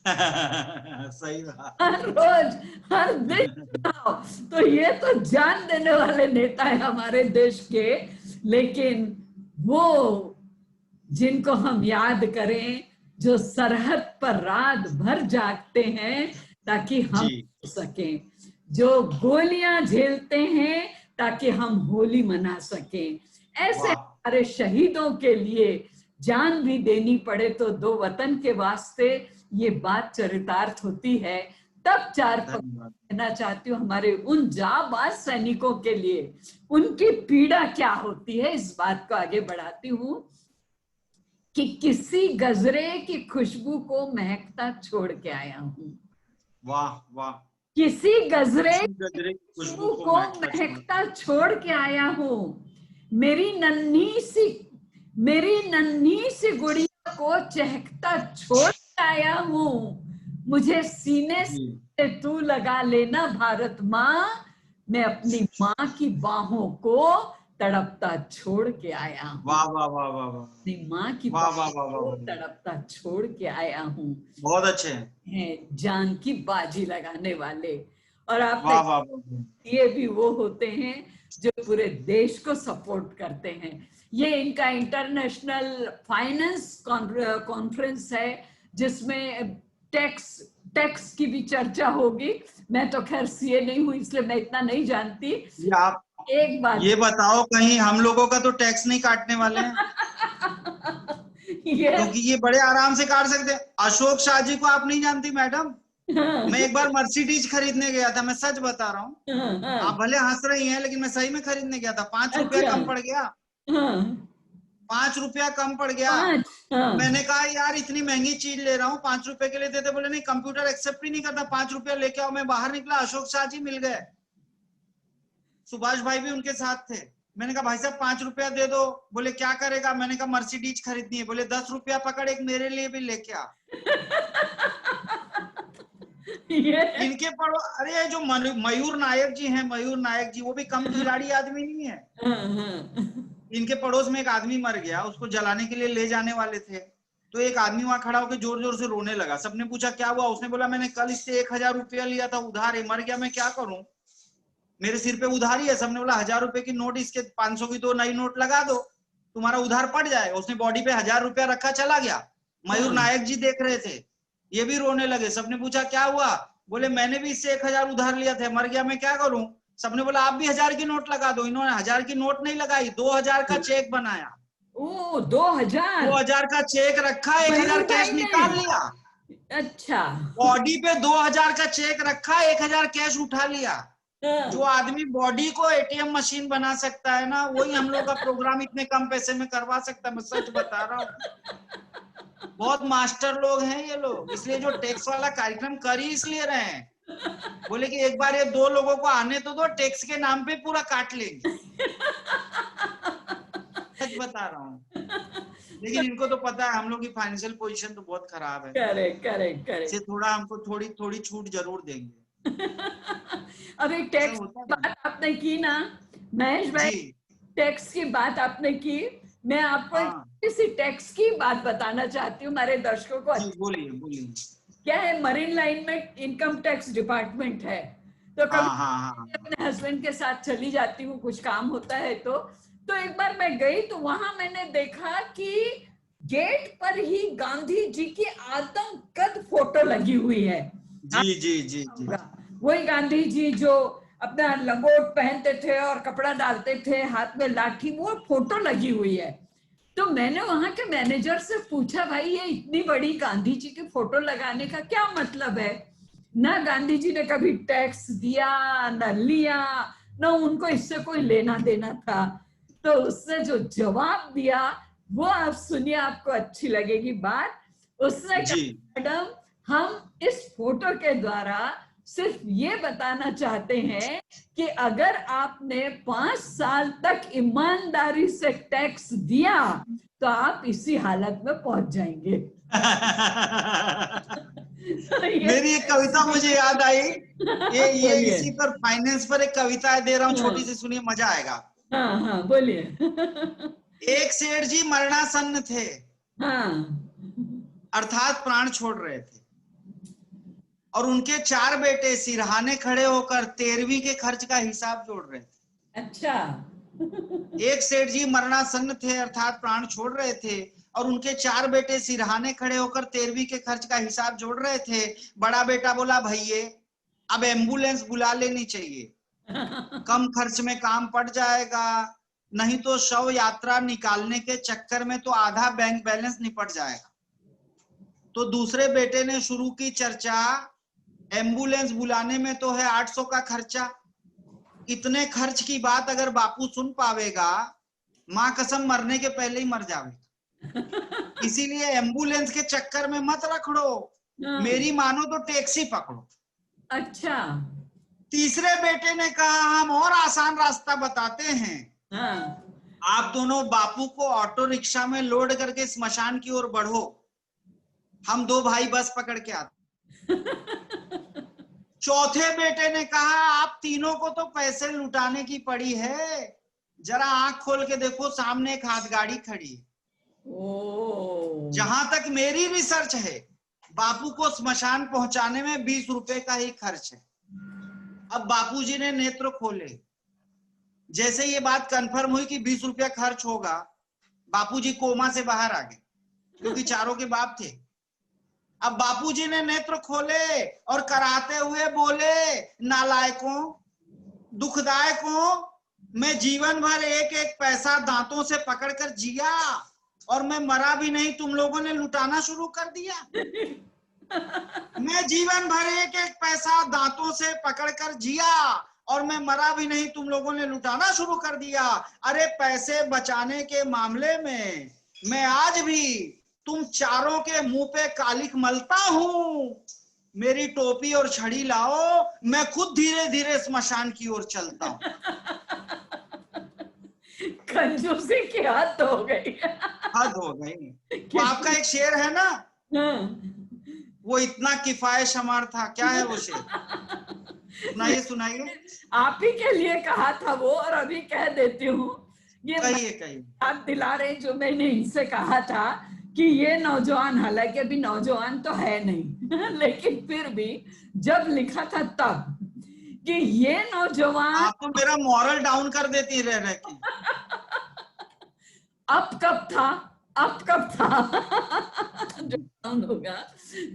सही बात। हर रोज हर दिन चुनाव। तो ये तो जान देने वाले नेता है हमारे देश के। लेकिन वो जिनको हम याद करें, जो सरहद पर रात भर जागते हैं ताकि हम सकें, जो गोलियां झेलते हैं ताकि हम होली मना सकें, ऐसे हमारे शहीदों के लिए जान भी देनी पड़े तो दो वतन के वास्ते, ये बात चरितार्थ होती है। तब चार कहना चाहती हूँ हमारे उन जाबाज सैनिकों के लिए, उनकी पीड़ा क्या होती है, इस बात को आगे बढ़ाती हूँ कि किसी गजरे की खुशबू को महकता छोड़ के आया हूँ। वाह वाह। किसी गजरे की खुशबू को महकता छोड़ के आया हूँ। मेरी नन्ही सी गुड़िया को चहकता छोड़ के आया हूँ। मुझे सीने से तू लगा लेना भारत माँ, मैं अपनी माँ की बाहों को तड़पता छोड़ के आया हूँ। वाह वाह वाह वाह वाह। अपनी माँ की बाहों को तड़पता छोड़ के आया हूँ। बहुत अच्छे हैं जान की बाजी लगाने वाले। और आपने ये भी वो होते हैं जो पूरे देश को सपोर्ट करते हैं। ये इनका इंटरनेशनल फाइनेंस कॉन्फ्रेंस है, जिसमें टैक्स की भी चर्चा होगी। मैं तो खैर सीए नहीं हूँ, इसलिए मैं इतना नहीं जानती। आप एक बात ये बताओ, कहीं हम लोगों का तो टैक्स नहीं काटने वाले हैं? क्योंकि ये बड़े आराम से काट सकते हैं। अशोक शाह जी को आप नहीं जानती मैडम? मैं एक बार मर्सिडीज खरीदने गया था, मैं सच बता रहा हूँ। आप भले हंस रही हैं, लेकिन मैं सही में खरीदने गया था। 5 रुपया कम पड़ गया। 5 रुपया कम पड़ गया। मैंने कहा यार इतनी महंगी चीज ले रहा हूँ, 5 रुपए के लिए देते। बोले नहीं, कंप्यूटर एक्सेप्ट ही नहीं करता, 5 रुपया लेके आओ। मैं बाहर निकला, अशोक शाह जी मिल गए, सुभाष भाई भी उनके साथ थे। मैंने कहा भाई साहब 5 रुपया दे दो। बोले क्या करेगा? मैंने कहा मर्सिडीज खरीदनी है। बोले 10 रुपया पकड़, एक मेरे लिए भी लेके आ। इनके पर अरे जो मयूर नायक जी हैं, मयूर नायक जी, वो भी कम खिलाड़ी आदमी नहीं है। इनके पड़ोस में एक आदमी मर गया, उसको जलाने के लिए ले जाने वाले थे, तो एक आदमी वहां खड़ा होकर जोर जोर से रोने लगा। सबने पूछा क्या हुआ? उसने बोला मैंने कल इससे 1000 रुपया लिया था उधार है, मर गया, मैं क्या करूं, मेरे सिर पे उधारी है। सबने बोला 1000 रुपए की नोट, इसके 500 की 2 नई नोट लगा दो, तुम्हारा उधार पड़ जाएगा। उसने बॉडी पे 1000 रुपया रखा, चला गया। मयूर नायक जी देख रहे थे, ये भी रोने लगे। सबने पूछा क्या हुआ? बोले मैंने भी इससे 1000 उधार लिया था, मर गया, मैं क्या करूं। सबने बोला आप भी 1000 की नोट लगा दो। इन्होंने 1000 की नोट नहीं लगाई, 2000 का चेक बनाया। ओ 2000 2000 का चेक रखा, 1000 मयूर कैश भाई ने? निकाल लिया। अच्छा। बॉडी पे 2000 का चेक रखा, 1000 कैश उठा लिया। जो आदमी बॉडी को एटीएम मशीन बना सकता है ना, वही हम लोग का प्रोग्राम इतने कम पैसे में करवा सकता है। मैं सच बता रहा हूँ, बहुत मास्टर लोग हैं ये लोग, इसलिए जो टैक्स वाला कार्यक्रम कर ही इसलिए रहे हैं। बोले कि एक बार ये 2 लोगों को आने तो दो, टैक्स के नाम पे पूरा काट लेंगे। सच बता रहा हूँ, लेकिन इनको तो पता है हम लोग की फाइनेंशियल पोजीशन तो बहुत खराब है। करेक्ट करेक्ट से करेक्ट। थोड़ा हमको थोड़ी थोड़ी छूट जरूर देंगे। अभी ऐसा टैक्स होता की है बात आपने की ना महेश भाई, जी। टैक्स की बात आपने की, मैं आपको हाँ किसी टैक्स की बात बताना चाहती हूँ हमारे दर्शकों को। जी, बोलिए बोलिए। क्या है, मरीन लाइन में इनकम टैक्स डिपार्टमेंट है, तो कभी हाँ हाँ हाँ हाँ। अपने हस्बैंड के साथ चली जाती हूँ, कुछ काम होता है तो एक बार मैं गई तो वहां मैंने देखा कि गेट पर ही गांधी जी की आदमकद फोटो लगी हुई है। जी जी जी जी। वही गांधी जी जो अपना लंगोट पहनते थे और कपड़ा डालते थे, हाथ में लाठी, वो फोटो लगी हुई है। तो मैंने वहां के मैनेजर से पूछा भाई ये इतनी बड़ी गांधी जी की फोटो लगाने का क्या मतलब है? ना गांधी जी ने कभी टैक्स दिया न लिया, न उनको इससे कोई लेना देना था। तो उसने जो जवाब दिया वो आप सुनिए, आपको अच्छी लगेगी बात। उसने जी कहा मैडम हम इस फोटो के द्वारा सिर्फ ये बताना चाहते हैं कि अगर आपने 5 साल तक ईमानदारी से टैक्स दिया तो आप इसी हालत में पहुंच जाएंगे। तो मेरी एक कविता मुझे याद आई, ये बोलिए। इसी पर फाइनेंस पर एक कविता दे रहा हूँ, छोटी सी, सुनिए, मजा आएगा। हाँ हाँ बोलिए। एक सेठ जी मरणासन्न थे, हाँ अर्थात प्राण छोड़ रहे थे, और उनके 4 बेटे सिरहाने खड़े होकर 13वीं के खर्च का हिसाब जोड़ रहे थे। अच्छा। एक सेठ जी मरणासन्न थे, अर्थात प्राण छोड़ रहे थे, और उनके 4 बेटे सिरहाने खड़े होकर 13वीं के खर्च का हिसाब जोड़ रहे थे। बड़ा बेटा बोला भैये अब एम्बुलेंस बुला लेनी चाहिए, कम खर्च में काम पड़ जाएगा, नहीं तो शव यात्रा निकालने के चक्कर में तो आधा बैंक बैलेंस निपट जाएगा। तो दूसरे बेटे ने शुरू की चर्चा, एम्बुलेंस बुलाने में तो है 800 का खर्चा, इतने खर्च की बात अगर बापू सुन पावेगा, मां कसम मरने के पहले ही मर जावेगा। इसीलिए एम्बुलेंस के चक्कर में मत रखड़ो, मेरी मानो तो टैक्सी पकड़ो। अच्छा। तीसरे बेटे ने कहा हम और आसान रास्ता बताते हैं, हाँ आप दोनों बापू को ऑटो रिक्शा में लोड करके स्मशान की ओर बढ़ो, हम 2 भाई बस पकड़ के आते। चौथे बेटे ने कहा आप तीनों को तो पैसे लुटाने की पड़ी है, जरा आंख खोल के देखो सामने एक हाथ गाड़ी खड़ी है। जहां तक मेरी रिसर्च है, बापू को स्मशान पहुंचाने में 20 रुपए का ही खर्च है। अब बापूजी ने नेत्र खोले, जैसे ये बात कंफर्म हुई कि 20 रुपया खर्च होगा, बापूजी कोमा से बाहर आ गए, क्योंकि चारों के बाप थे। अब बापूजी ने नेत्र खोले और कराते हुए बोले, नालायकों, दुखदायकों, मैं जीवन भर एक एक पैसा दांतों से पकड़कर जिया और मैं मरा भी नहीं, तुम लोगों ने लुटाना शुरू कर दिया। मैं जीवन भर एक एक पैसा दांतों से पकड़कर जिया और मैं मरा भी नहीं, तुम लोगों ने लुटाना शुरू कर दिया। अरे पैसे बचाने के मामले में मैं आज भी तुम चारों के मुंह पे कालिक मलता हूं। मेरी टोपी और छड़ी लाओ, मैं खुद धीरे धीरे स्मशान की ओर चलता हूं। कंजूसी की हद हो गई। हद हो गई। वो आपका एक शेर है ना, वो इतना किफायत शमार था, क्या है वो शेर? सुनाइए सुनाइए। आप ही के लिए कहा था वो, और अभी कह देती हूँ ये कहिए। याद दिला रहे जो मैंने इनसे कहा था कि ये नौजवान, हालांकि अभी नौजवान तो है नहीं लेकिन फिर भी जब लिखा था तब कि ये नौजवान आप तो मेरा मॉरल डाउन कर देती रह के। अब कब था जो डाउन होगा।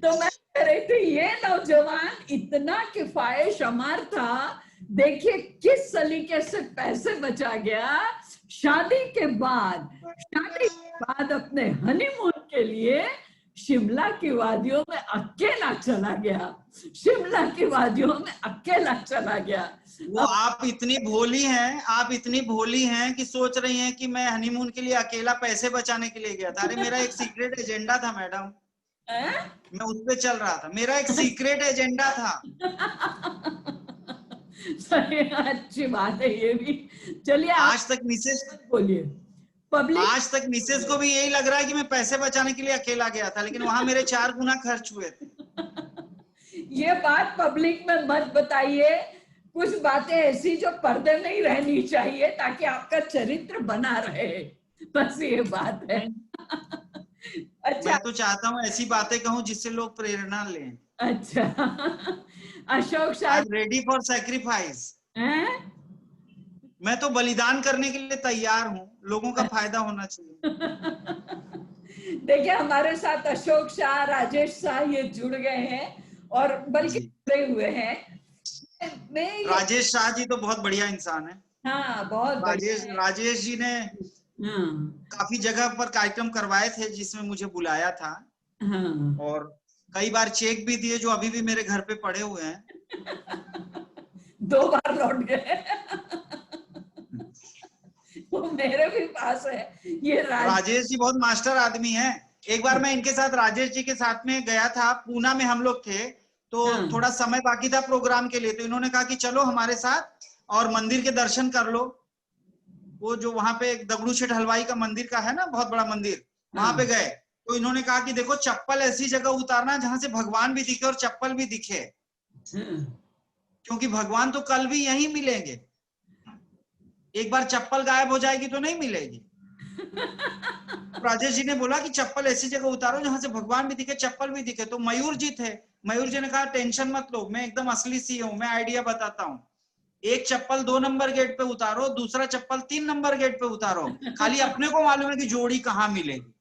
तो मैं कह रही थी ये नौजवान इतना किफाये शुमार था, देखिए किस सलीके से पैसे बचा गया। शादी के बाद अपने हनीमून के लिए शिमला की वादियों में अकेला चला गया, शिमला की वादियों में अकेला चला गया। वो आप इतनी भोली हैं कि सोच रही हैं कि मैं हनीमून के लिए अकेला पैसे बचाने के लिए गया था। अरे मेरा एक सीक्रेट एजेंडा था मैडम, मैं उस पे चल रहा था, मेरा एक सीक्रेट एजेंडा था। सही, अच्छी बात है ये भी। चलिए आज तक मिसेस बोलिए। मिसेस को भी यही लग रहा है कि मैं पैसे बचाने के लिए अकेला गया था, लेकिन वहां मेरे 4 गुना खर्च हुए थे। ये बात पब्लिक में मत बताइए, कुछ बातें ऐसी जो पर्दे में ही रहनी चाहिए ताकि आपका चरित्र बना रहे, बस ये बात है। अच्छा, मैं तो चाहता हूँ ऐसी बातें कहूँ जिससे लोग प्रेरणा लें। अच्छा Ashok I Shah am ready for sacrifice. हैं? मैं तो बलिदान करने के लिए तैयार हूँ, लोगों का फायदा होना चाहिए। देखिए हमारे साथ अशोक शाह, राजेश शाह ये जुड़ गए हैं और बल्कि जी, जुड़े हुए हैं। मैं राजेश शाह जी तो बहुत बढ़िया इंसान है। हाँ बहुत बढ़िया है। राजेश जी ने हाँ काफी जगह पर कार्यक्रम करवाए थे जिसमें मुझे बुलाया था, हाँ और कई बार चेक भी दिए जो अभी भी मेरे घर पे पड़े हुए हैं। 2 बार लौट गए वो मेरे भी पास है। ये राजेश जी बहुत मास्टर आदमी हैं। एक बार मैं इनके साथ राजेश जी के साथ में गया था, पूना में हम लोग थे, तो हाँ। थोड़ा समय बाकी था प्रोग्राम के लिए, तो इन्होंने कहा कि चलो हमारे साथ और मंदिर के दर्शन कर लो। वो जो वहां पे दगड़ू शेठ हलवाई का मंदिर का है ना, बहुत बड़ा मंदिर, वहां पे गए तो इन्होंने कहा कि देखो चप्पल ऐसी जगह उतारना जहां से भगवान भी दिखे और चप्पल भी दिखे, क्योंकि भगवान तो कल भी यहीं मिलेंगे, एक बार चप्पल गायब हो जाएगी तो नहीं मिलेगी। राजेश जी ने बोला कि चप्पल ऐसी जगह उतारो जहां से भगवान भी दिखे, चप्पल भी दिखे। तो मयूर जी थे, मयूर जी ने कहा टेंशन मत लो, मैं एकदम असली सी हूं, मैं आइडिया बताता हूँ। एक चप्पल 2 नंबर गेट पे उतारो, दूसरा चप्पल 3 नंबर गेट पे उतारो, खाली अपने को मालूम है कि जोड़ी कहाँ मिलेगी।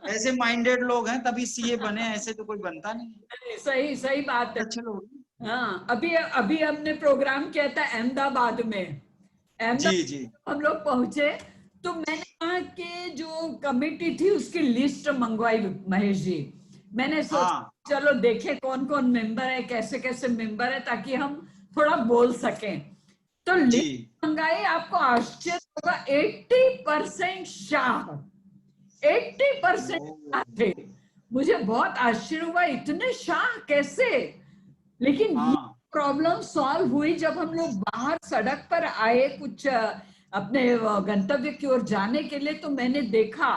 ऐसे माइंडेड लोग हैं तभी सीए बने, ऐसे तो कोई बनता नहीं। सही सही बात है। अच्छे लोग। हाँ अभी अभी हमने प्रोग्राम किया था अहमदाबाद में। जी जी। हम लोग पहुंचे तो मैंने कहा कि जो कमेटी थी उसकी लिस्ट मंगवाई महेश जी। मैंने सोचा चलो देखे कौन कौन मेंबर है, कैसे कैसे मेंबर है, ताकि हम थोड़ा बोल सकें। तो लिस्ट मंगाई, आपको आश्चर्य होगा 80% शाह, 80% थे। मुझे बहुत आश्चर्य हुआ, इतने शाह कैसे। लेकिन ये प्रॉब्लम सॉल्व हुई जब हम लोग बाहर सड़क पर आए कुछ अपने गंतव्य की ओर जाने के लिए। तो मैंने देखा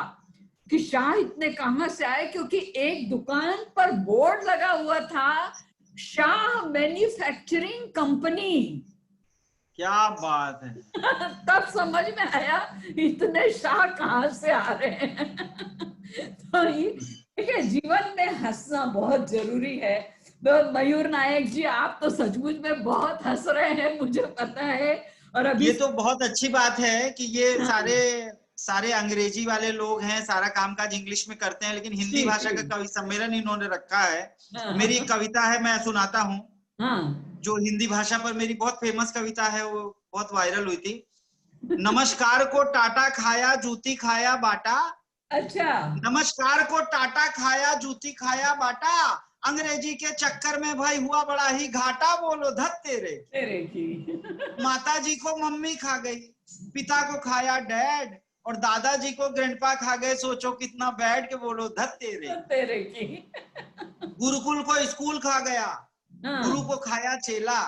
कि शाह इतने कहां से आए, क्योंकि एक दुकान पर बोर्ड लगा हुआ था, शाह मैन्युफैक्चरिंग कंपनी। क्या बात है। तब समझ में आया इतने शाह कहां से आ रहे हैं। तो ये जीवन में हंसना बहुत जरूरी है। तो मयूर नायक जी आप तो सचमुच में बहुत हंस रहे हैं, मुझे पता है। और अभी ये तो बहुत अच्छी बात है कि ये सारे अंग्रेजी वाले लोग हैं, सारा कामकाज इंग्लिश में करते हैं, लेकिन हिंदी भाषा का कवि सम्मेलन इन्होंने रखा है। मेरी एक कविता है, मैं सुनाता हूँ, जो हिंदी भाषा पर मेरी बहुत फेमस कविता है, वो बहुत वायरल हुई थी। नमस्कार को टाटा खाया जूती खाया बाटा। अच्छा। नमस्कार को टाटा खाया जूती खाया बाटा, अंग्रेजी के चक्कर में भाई हुआ बड़ा ही घाटा, बोलो धत तेरे की। माता जी को मम्मी खा गई, पिता को खाया डैड, और दादाजी को ग्रैंडपा खा गए, सोचो कितना बैड, के बोलो धत तेरे की। गुरुकुल को स्कूल खा गया, गुरु को खाया चेला,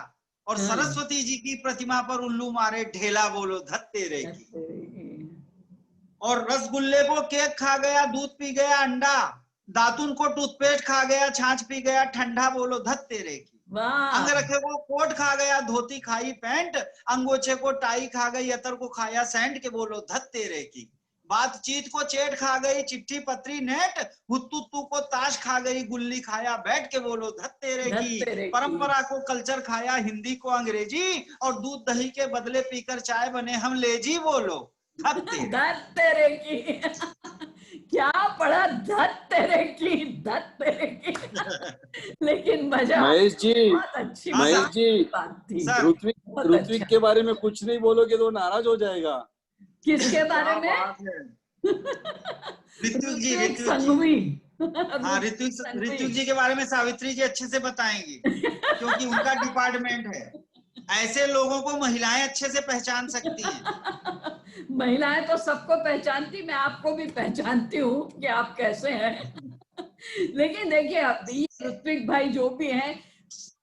और सरस्वती जी की प्रतिमा पर उल्लू मारे ढेला, बोलो धत तेरे की। और रसगुल्ले को केक खा गया, दूध पी गया अंडा, दातुन को टूथपेस्ट खा गया, छाछ पी गया ठंडा, बोलो धत तेरे की। वाह, अंगरखे को कोट खा गया, धोती खाई पैंट, अंगोछे को टाई खा गई, अतर को खाया सेंट, के बोलो धत तेरे की। बातचीत को चेट खा गई, चिट्ठी पत्री नेट, हुत्तू को ताश खा गई, गुल्ली खाया बैठ, के बोलो धत तेरे धत की। तेरे की। परंपरा को कल्चर खाया, हिंदी को अंग्रेजी, और दूध दही के बदले पीकर चाय बने हम लेजी, बोलो धत तेरे। धत तेरे की। क्या पढ़ा, धत तेरे की, धत तेरे की। लेकिन मजा, महेश जी, बहुत अच्छी हाँ महेश सर, जी, बात थी। सर बहुत ऋत्विक अच्छा। के बारे में कुछ नहीं बोलोगे तो नाराज हो जाएगा। किसके बारे क्या में? बात है। ऋत्विक जी, ऋत्विक ऋत्विक जी, संघवी। हाँ ऋत्विक जी के बारे में सावित्री जी अच्छे से बताएंगी, क्योंकि उनका डिपार्टमेंट है। ऐसे लोगों को महिलाएं अच्छे से पहचान सकती हैं। महिलाएं तो सबको पहचानती, मैं आपको भी पहचानती हूँ कि आप कैसे हैं। लेकिन देखिए, अभी ऋत्विक भाई जो भी हैं,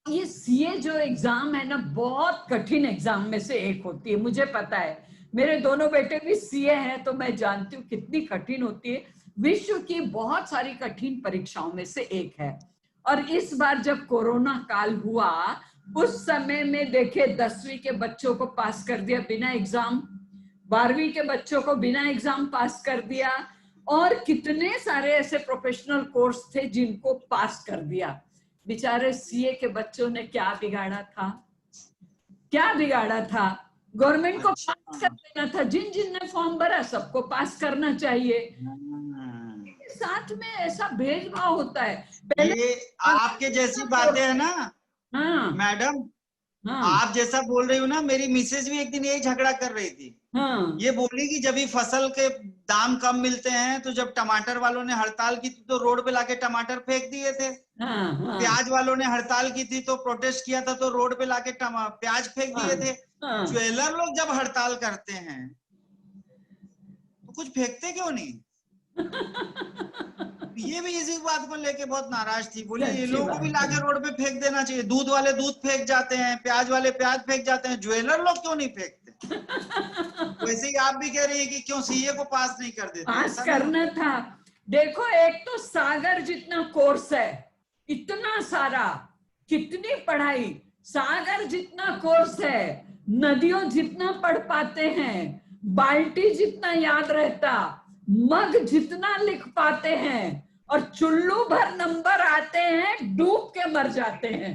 ये सीए जो एग्जाम है ना, बहुत कठिन एग्जाम में से एक होती है। मुझे पता है, मेरे दोनों बेटे भी सीए हैं, तो मैं जानती हूँ कितनी कठिन होती है। विश्व की बहुत सारी कठिन परीक्षाओं में से एक है। और इस बार जब कोरोना काल हुआ, उस समय में देखे 10वीं के बच्चों को पास कर दिया बिना एग्जाम, 12वीं के बच्चों को बिना एग्जाम पास कर दिया, और कितने सारे ऐसे प्रोफेशनल कोर्स थे जिनको पास कर दिया। बेचारे सीए के बच्चों ने क्या बिगाड़ा था, क्या बिगाड़ा था? गवर्नमेंट को अच्छा, पास कर देना था। जिन जिन ने फॉर्म भरा सबको पास करना चाहिए। साथ में ऐसा भेदभाव होता है। पहले ये आपके जैसी बातें है ना हाँ मैडम, हाँ आप जैसा बोल रही हो ना, मेरी मिसेज भी एक दिन यही झगड़ा कर रही थी। हाँ ये बोली कि जब भी फसल के दाम कम मिलते हैं, तो जब टमाटर वालों ने हड़ताल की थी तो रोड पे लाके टमाटर फेंक दिए थे। हाँ हाँ प्याज वालों ने हड़ताल की थी तो प्रोटेस्ट किया था, तो रोड पे लाके प्याज फेंक दिए थे। हाँ। ज्वेलर लोग जब हड़ताल करते हैं तो कुछ फेंकते क्यों नहीं? ये भी इसी बात को लेके बहुत नाराज थी। बोली ये अच्छी लोगों को भी बात लाके है। रोड पे फेंक देना चाहिए। दूध वाले दूध फेंक जाते हैं, प्याज वाले प्याज फेंक जाते हैं, ज्वेलर लोग क्यों नहीं फेंकते? वैसे ही आप भी कह रही है कि क्यों सीए को पास नहीं कर देते? पास ऐसा नहीं करना था। देखो, एक तो सागर जितना कोर्स है, इतना सारा, कितनी पढ़ाई। सागर जितना कोर्स है, नदियों जितना पढ़ पाते हैं, बाल्टी जितना याद रहता, मग जितना लिख पाते हैं, और चुल्लू भर नंबर आते हैं, डूब के मर जाते हैं,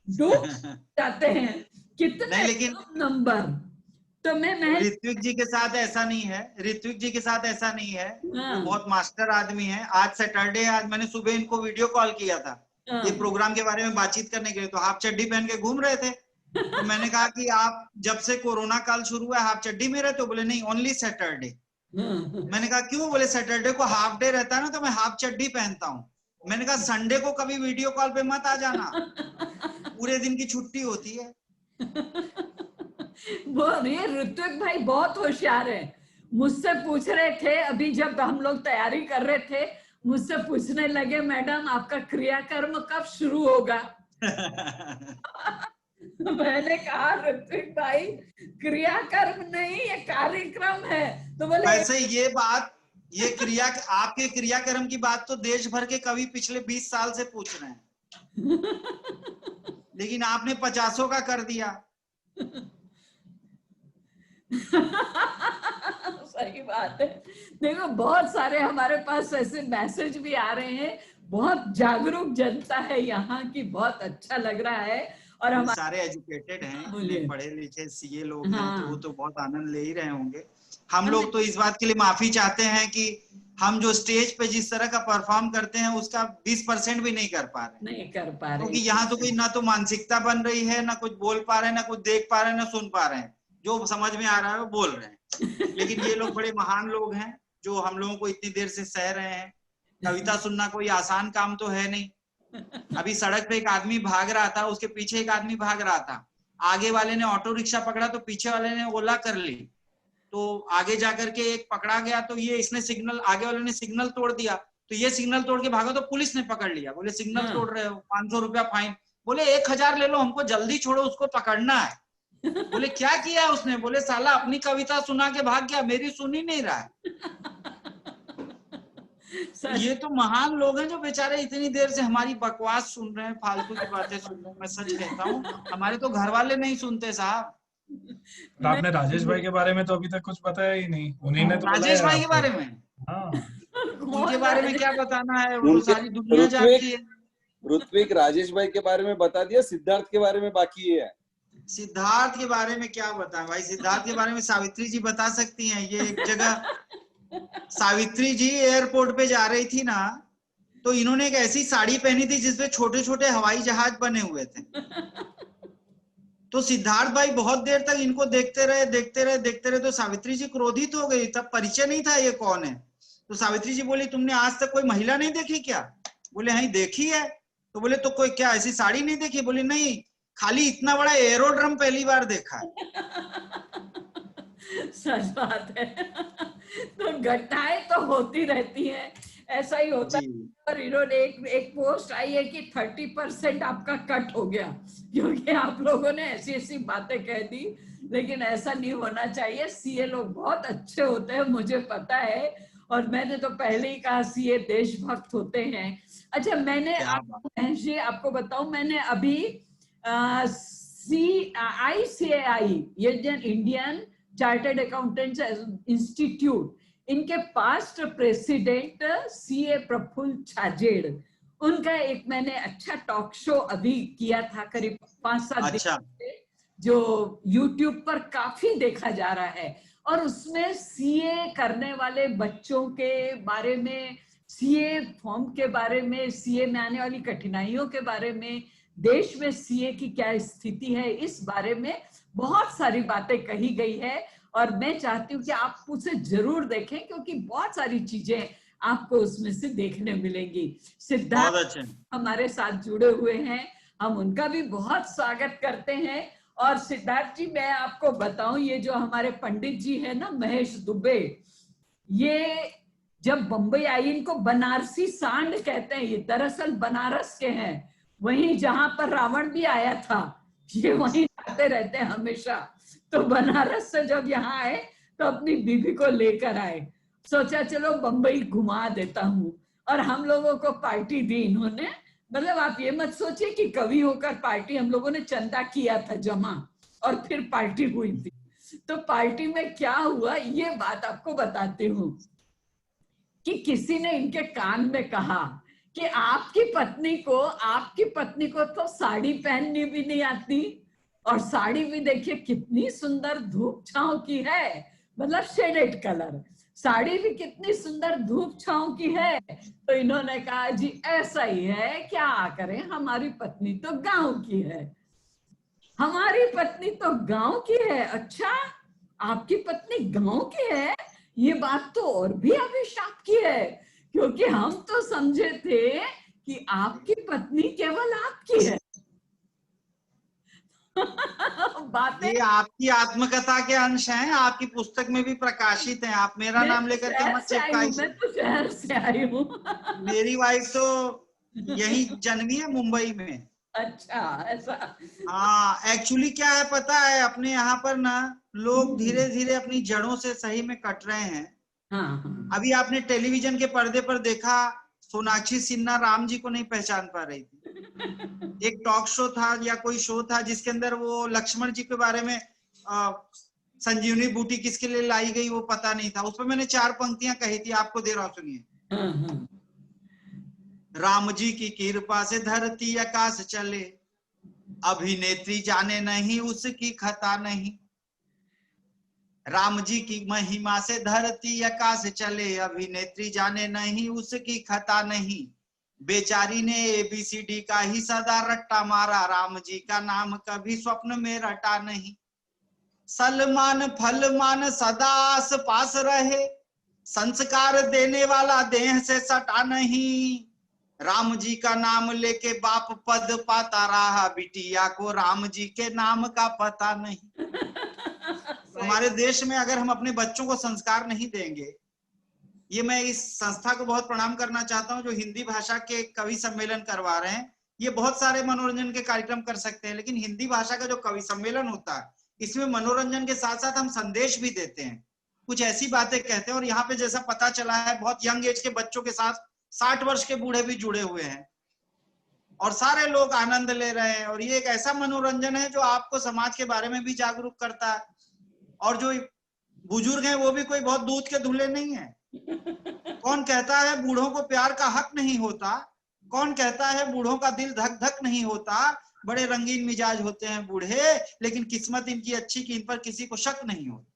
डूब जाते हैं। कितने नहीं, लेकिन नंबर। तो मैं ऋत्विक जी के साथ ऐसा नहीं है। ऋत्विक जी के साथ ऐसा नहीं है। हाँ। वो बहुत मास्टर आदमी है। आज सैटरडे, आज मैंने सुबह इनको वीडियो कॉल किया था हाँ। ये प्रोग्राम के बारे में बातचीत करने के लिए। तो हाफ चड्डी पहन के घूम रहे थे। तो मैंने कहा कि आप जब से कोरोना काल शुरू हुआ हाफ चड्डी में रहते हो? बोले नहीं, ओनली सैटरडे। मैंने कहा क्यों? बोले सैटरडे को हाफ डे रहता है ना, तो मैं हाफ चड्डी पहनता हूँ। मैंने कहा संडे को कभी वीडियो कॉल पे मत आ जाना, पूरे दिन की छुट्टी होती है। वो ये ऋत्विक भाई बहुत होशियार है। मुझसे पूछ रहे थे, अभी जब हम लोग तैयारी कर रहे थे, मुझसे पूछने लगे, मैडम आपका क्रियाकर्म कब शुरू होगा? मैंने कहा ऋत्विक भाई, क्रियाकर्म नहीं, ये कार्यक्रम है। तो बोले वैसे ये बात, ये क्रिया, आपके क्रियाकर्म की बात तो देश भर के कवि पिछले 20 साल से पूछ रहे हैं, लेकिन आपने 50 का कर दिया। सही बात है। देखो, बहुत सारे हमारे पास ऐसे मैसेज भी आ रहे हैं। बहुत जागरूक जनता है यहाँ की, बहुत अच्छा लग रहा है। और हम सारे एजुकेटेड हैं, बोलिए। पढ़े लिखे सीए लोग हैं, हाँ। तो वो तो बहुत आनंद ले ही रहे होंगे। हम लोग तो इस बात के लिए माफी चाहते हैं कि हम जो स्टेज पे जिस तरह का परफॉर्म करते हैं उसका 20% भी नहीं कर पा रहे, नहीं कर पा रहे, क्योंकि यहाँ तो कोई ना तो मानसिकता बन रही है, ना कुछ बोल पा रहे हैं, ना कुछ देख पा रहे हैं, ना सुन पा रहे हैं। जो समझ में आ रहा है वो बोल रहे हैं। लेकिन ये लोग बड़े महान लोग हैं जो हम लोगों को इतनी देर से सह रहे हैं। कविता सुनना कोई आसान काम तो है नहीं। अभी सड़क पे एक आदमी भाग रहा था, उसके पीछे एक आदमी भाग रहा था। आगे वाले ने ऑटो रिक्शा पकड़ा तो पीछे वाले ने ओला कर ली, तो आगे जाकर के एक पकड़ा गया। तो ये इसने सिग्नल, आगे वाले ने सिग्नल तोड़ दिया, तो ये सिग्नल तोड़ के भागा तो पुलिस ने पकड़ लिया। बोले सिग्नल तोड़ रहे हो, 500 रुपया फाइन। बोले 1000 ले लो, हमको जल्दी छोड़ो, उसको पकड़ना है। बोले क्या किया उसने? बोले साला अपनी कविता सुना के भाग गया, मेरी सुन ही नहीं रहा है। ये तो महान लोग हैं जो बेचारे इतनी देर से हमारी बकवास सुन रहे हैं, फालतू की बातें सुन रहे हैं। मैं सच कहता हूँ, हमारे तो घर वाले नहीं सुनते साहब। तो आपने राजेश भाई के बारे में तो अभी तक कुछ पता ही नहीं, उन्हीं ने तो राजेश बुलाया भाई के आपको। बारे में, हाँ, उनके बारे में क्या बताना है, वो तो उनके सारी दुनिया जानती है। ऋत्विक राजेश भाई के बारे में बता दिया, सिद्धार्थ के बारे में बाकी है। सिद्धार्थ के बारे में क्या बताएं भाई, सिद्धार्थ के बारे में सावित्री जी बता सकती हैं। ये एक जगह सावित्री जी एयरपोर्ट पे जा रही थी ना, तो इन्होंने एक ऐसी साड़ी पहनी थी जिसपे छोटे छोटे हवाई जहाज बने हुए थे। तो सिद्धार्थ भाई बहुत देर तक इनको देखते रहे, तो सावित्री जी क्रोधित हो गई। तब परिचय नहीं था ये कौन है। तो सावित्री जी बोली, तुमने आज तक कोई महिला नहीं देखी क्या? बोले हाँ देखी है। तो बोले तो कोई क्या ऐसी साड़ी नहीं देखी? बोली नहीं, खाली इतना बड़ा एरोड्रम पहली बार देखा है। सच बात है। तो घटनाएं तो होती रहती हैं, ऐसा ही होता है। और इन्होंने एक पोस्ट आई है कि 30% आपका कट हो गया क्योंकि आप लोगों ने ऐसी ऐसी बातें कह दी। लेकिन ऐसा नहीं होना चाहिए। सीए लोग बहुत अच्छे होते हैं, मुझे पता है, और मैंने तो पहले ही कहा सीए देशभक्त होते हैं। अच्छा, मैंने आपको बताऊं, मैंने अभी ICAI, ये इंडियन चार्टर्ड अकाउंटेंट्स इंस्टीट्यूट, इनके past president CA Prafulla Chhajed, उनका एक मैंने अच्छा टॉक शो अभी किया था करीब 5-7 दिन से, जो YouTube पर काफी देखा जा रहा है। और उसमें सीए करने वाले बच्चों के बारे में, सीए फॉर्म के बारे में, सीए में आने वाली कठिनाइयों के बारे में, देश में सीए की क्या स्थिति है, इस बारे में बहुत सारी बातें कही गई है। और मैं चाहती हूँ कि आप उसे जरूर देखें क्योंकि बहुत सारी चीजें आपको उसमें से देखने मिलेंगी। सिद्धार्थ हमारे साथ जुड़े हुए हैं, हम उनका भी बहुत स्वागत करते हैं। और सिद्धार्थ जी, मैं आपको बताऊं, ये जो हमारे पंडित जी है ना, महेश दुबे, ये जब बंबई आई, इनको बनारसी सांड कहते हैं। ये दरअसल बनारस के हैं, वहीं जहां पर रावण भी आया था, ये वहीं आते रहते हैं हमेशा। तो बनारस से जब यहाँ आए तो अपनी बीबी को लेकर आए, सोचा चलो बंबई घुमा देता हूँ। और हम लोगों को पार्टी दी इन्होंने। मतलब आप ये मत सोचिए कि कवि होकर पार्टी, हम लोगों ने चंदा किया था जमा और फिर पार्टी हुई थी। तो पार्टी में क्या हुआ ये बात आपको बताती हूँ कि किसी ने इनके कान में कहा कि आपकी पत्नी को तो साड़ी पहननी भी नहीं आती, और साड़ी भी देखिए कितनी सुंदर धूप छांव की है, मतलब शेडेड कलर साड़ी भी कितनी सुंदर धूप छांव की है। तो इन्होंने कहा जी ऐसा ही है, क्या करें, हमारी पत्नी तो गांव की है। हमारी पत्नी तो गांव की है? अच्छा, आपकी पत्नी गांव की है? ये बात तो और भी अभिशाप की है, क्योंकि हम तो समझे थे कि आपकी पत्नी केवल आपकी है। बातें ये आपकी आत्मकथा के अंश हैं, आपकी पुस्तक में भी प्रकाशित हैं। आप मेरा नाम लेकर के मत चिपकाइए। मैं तो शहर से आई हूँ। मेरी वाइफ तो यही जन्मी है, मुंबई में। अच्छा, ऐसा? हाँ, एक्चुअली क्या है पता है, अपने यहाँ पर ना लोग धीरे धीरे अपनी जड़ों से सही में कट रहे हैं। हाँ। अभी आपने टेलीविजन के पर्दे पर देखा, सोनाक्षी सिन्हा राम जी को नहीं पहचान पा रही थी। एक टॉक शो था या कोई शो था जिसके अंदर वो लक्ष्मण जी के बारे में संजीवनी बूटी किसके लिए लाई गई वो पता नहीं था। उस पर मैंने 4 पंक्तियां कही थी, आपको दे रहा हूं, सुनिए। राम जी की कृपा से धरती आकाश चले, अभिनेत्री जाने नहीं उसकी खता नहीं। राम जी की महिमा से धरती आकाश चले, अभिनेत्री जाने नहीं उसकी खता नहीं। बेचारी ने ABCD का ही सदा रट्टा मारा, राम जी का नाम कभी स्वप्न में रटा नहीं। सलमान फलमान सदा आस पास रहे, संस्कार देने वाला देह से सटा नहीं। राम जी का नाम लेके बाप पद पाता रहा, बिटिया को राम जी के नाम का पता नहीं। हमारे देश में अगर हम अपने बच्चों को संस्कार नहीं देंगे, ये मैं इस संस्था को बहुत प्रणाम करना चाहता हूं जो हिंदी भाषा के कवि सम्मेलन करवा रहे हैं। ये बहुत सारे मनोरंजन के कार्यक्रम कर सकते हैं, लेकिन हिंदी भाषा का जो कवि सम्मेलन होता है, इसमें मनोरंजन के साथ साथ हम संदेश भी देते हैं। कुछ ऐसी बातें कहते हैं। और यहाँ पे जैसा पता चला है बहुत यंग एज के बच्चों के साथ 60 वर्ष के बूढ़े भी जुड़े हुए हैं और सारे लोग आनंद ले रहे हैं। और ये एक ऐसा मनोरंजन है जो आपको समाज के बारे में भी जागरूक करता है। और जो बुजुर्ग हैं वो भी कोई बहुत दूध के धुले नहीं है। कौन कहता है बूढ़ों को प्यार का हक नहीं होता? कौन कहता है बूढ़ों का दिल धक धक नहीं होता? बड़े रंगीन मिजाज होते हैं बूढ़े, लेकिन किस्मत इनकी अच्छी कि इन पर किसी को शक नहीं होता।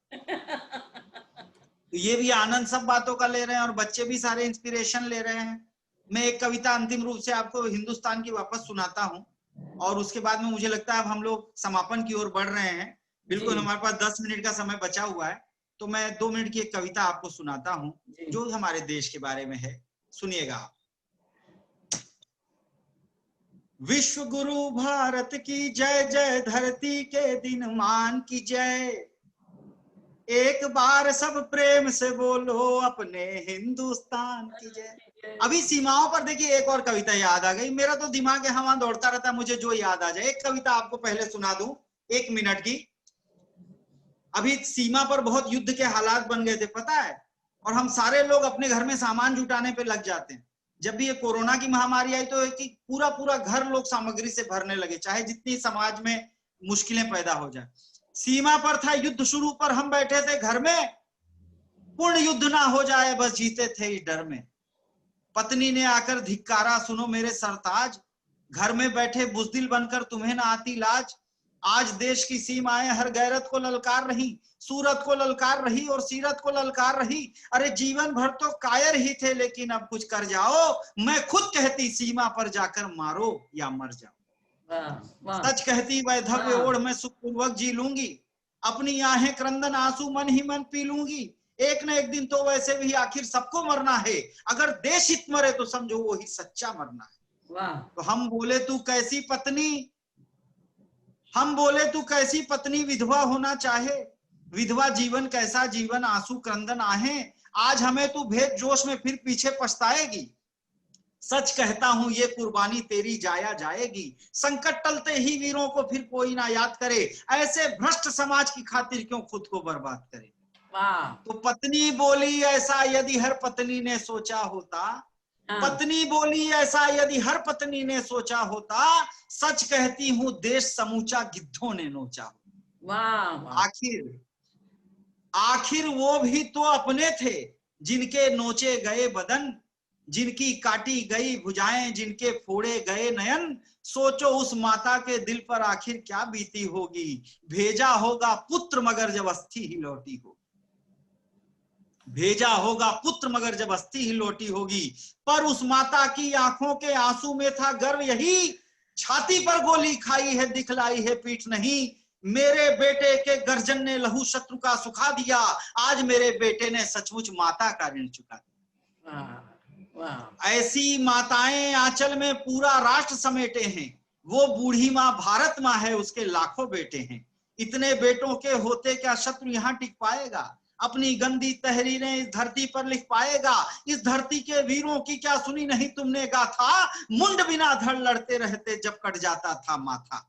तो ये भी आनंद सब बातों का ले रहे हैं और बच्चे भी सारे इंस्पिरेशन ले रहे हैं। मैं एक कविता अंतिम रूप से आपको हिंदुस्तान की वापस सुनाता हूँ और उसके बाद में मुझे लगता है अब हम लोग समापन की ओर बढ़ रहे हैं। बिल्कुल हमारे पास 10 मिनट का समय बचा हुआ है, तो मैं 2 मिनट की एक कविता आपको सुनाता हूँ जो हमारे देश के बारे में है। सुनिएगा आप। विश्व गुरु भारत की जय जय, धरती के दिन मान की जय। एक बार सब प्रेम से बोलो अपने हिंदुस्तान की जय। अभी सीमाओं पर देखिए एक और कविता याद आ गई। मेरा तो दिमाग यहाँ दौड़ता रहता है, मुझे जो याद आ जाए। एक कविता आपको पहले सुना दूं 1 मिनट की। अभी सीमा पर बहुत युद्ध के हालात बन गए थे, पता है, और हम सारे लोग अपने घर में सामान जुटाने पे लग जाते हैं। जब भी ये कोरोना की महामारी आई तो एक पूरा पूरा घर लोग सामग्री से भरने लगे, चाहे जितनी समाज में मुश्किलें पैदा हो जाए। सीमा पर था युद्ध शुरू, पर हम बैठे थे घर में, पूर्ण युद्ध ना हो जाए बस जीते थे इस डर में। पत्नी ने आकर धिक्कारा, सुनो मेरे सरताज, घर में बैठे बुजदिल बनकर तुम्हें ना आती लाज। आज देश की सीमाएं हर गैरत को ललकार रही, सूरत को ललकार रही और सीरत को ललकार रही। अरे जीवन भर तो कायर ही थे, लेकिन अब कुछ कर जाओ। मैं खुद कहती सीमा पर जाकर मारो या मर जाओ। सच कहती वैधव्य ओढ़ मैं सुखपूर्वक जी लूंगी, अपनी आहें क्रंदन आंसू मन ही मन पी लूंगी। एक न एक दिन तो वैसे भी आखिर सबको मरना है, अगर देश हित मरे तो समझो वो ही सच्चा मरना है। तो हम बोले तू कैसी पत्नी, हम बोले तू कैसी पत्नी विधवा होना चाहे। विधवा जीवन कैसा जीवन, आंसू क्रंदन आहें। आज हमें तू भेद जोश में फिर पीछे पछताएगी। सच कहता हूं ये कुर्बानी तेरी जाया जाएगी। संकट टलते ही वीरों को फिर कोई ना याद करे, ऐसे भ्रष्ट समाज की खातिर क्यों खुद को बर्बाद करे। तो पत्नी बोली ऐसा यदि हर पत्नी ने सोचा होता, पत्नी बोली ऐसा यदि हर पत्नी ने सोचा होता, सच कहती हूं देश समूचा गिद्धों ने नोचा होता। आखिर वो भी तो अपने थे जिनके नोचे गए बदन, जिनकी काटी गई भुजाएं, जिनके फोड़े गए नयन। सोचो उस माता के दिल पर आखिर क्या बीती होगी, भेजा होगा पुत्र मगर जब अस्थि ही लौटी हो। भेजा होगा पुत्र मगर जब अस्थि ही लौटी होगी। पर उस माता की आंखों के आंसू में था गर्व यही, छाती पर गोली खाई है दिखलाई है पीठ नहीं। मेरे बेटे के गर्जन ने लहू शत्रु का सुखा दिया, आज मेरे बेटे ने सचमुच माता का ऋण चुका दिया। ऐसी माताएं आंचल में पूरा राष्ट्र समेटे हैं, वो बूढ़ी माँ भारत माँ है, उसके लाखों बेटे हैं। इतने बेटों के होते क्या शत्रु यहाँ टिक पाएगा, अपनी गंदी तहरीरें इस धरती पर लिख पाएगा। इस धरती के वीरों की क्या सुनी नहीं तुमने गाथा, मुंड बिना धड़ लड़ते रहते जब कट जाता था माथा।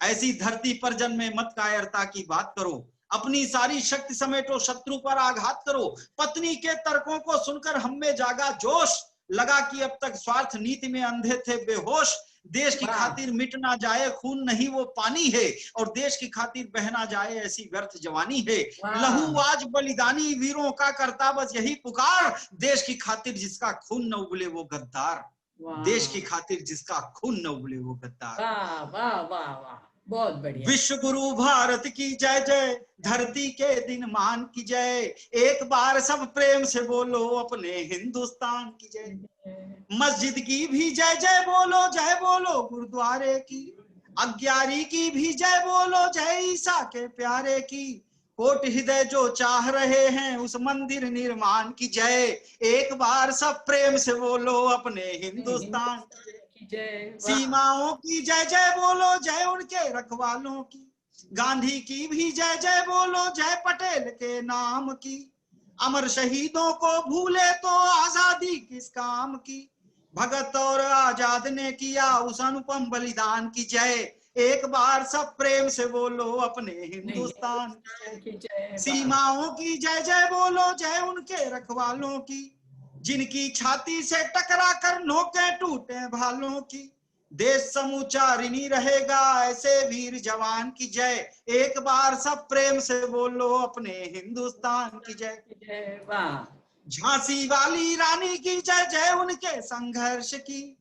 ऐसी धरती पर जन्मे मत कायरता की बात करो, अपनी सारी शक्ति समेटो शत्रु पर आघात करो। पत्नी के तर्कों को सुनकर हम में जागा जोश, लगा कि अब तक स्वार्थ नीति में अंधे थे बेहोश। देश की खातिर मिट ना जाए खून नहीं वो पानी है, और देश की खातिर बह ना जाए ऐसी व्यर्थ जवानी है। लहू आज बलिदानी वीरों का करता बस यही पुकार, देश की खातिर जिसका खून न उबले वो गद्दार। देश की खातिर जिसका खून न उबले वो गद्दार। वाह वाह वाह वाह, बहुत बढ़िया। विश्व गुरु भारत की जय जय, धरती के दिन मान की जय। एक बार सब प्रेम से बोलो अपने हिंदुस्तान की जय। मस्जिद की भी जय जय बोलो गुरुद्वारे की। अग्यारी की भी जय बोलो जय ईसा के प्यारे की। कोट हृदय जो चाह रहे हैं उस मंदिर निर्माण की जय। एक बार सब प्रेम से बोलो अपने हिंदुस्तान की जय। सीमाओं की जय जय बोलो जय उनके रखवालों की। गांधी की भी जय जय बोलो जय पटेल के नाम की। अमर शहीदों को भूले तो आजादी किस काम की। भगत और आजाद ने किया उस अनुपम बलिदान की जय। एक बार सब प्रेम से बोलो अपने हिंदुस्तान की जय। सीमाओं की जय जय बोलो, जय उनके रखवालों की, जिनकी छाती से टकरा कर नोके टूटे भालों की। देश समूचा ऋणी रहेगा ऐसे वीर जवान की जय। एक बार सब प्रेम से बोलो अपने हिंदुस्तान की जय। वाह। झांसी वाली रानी की जय, जय उनके संघर्ष की,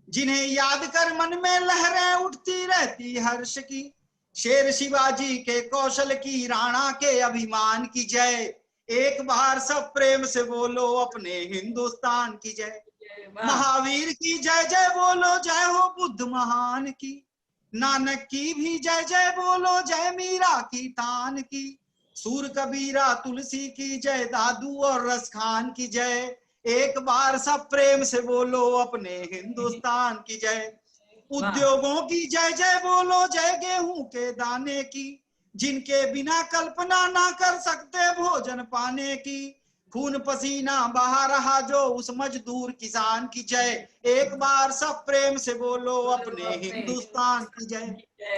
जिन्हें याद कर मन में लहरें उठती रहती हर्ष की। शेर शिवाजी के कौशल की, राणा के अभिमान की जय। एक बार सब प्रेम से बोलो अपने हिंदुस्तान की जय। महावीर की जय जय बोलो, जय हो बुद्ध महान की, नानक की भी जय जय बोलो, जय मीरा की तान की। सूर कबीरा तुलसी की जय, दादू और रसखान की जय। एक बार सब प्रेम से बोलो अपने हिंदुस्तान की जय। उद्योगों की जय जय बोलो, जय गेहूं के दाने की, जिनके बिना कल्पना ना कर सकते भोजन पाने की। खून पसीना बहा रहा जो उस मजदूर किसान की जय। एक बार सब प्रेम से बोलो अपने हिंदुस्तान की जय।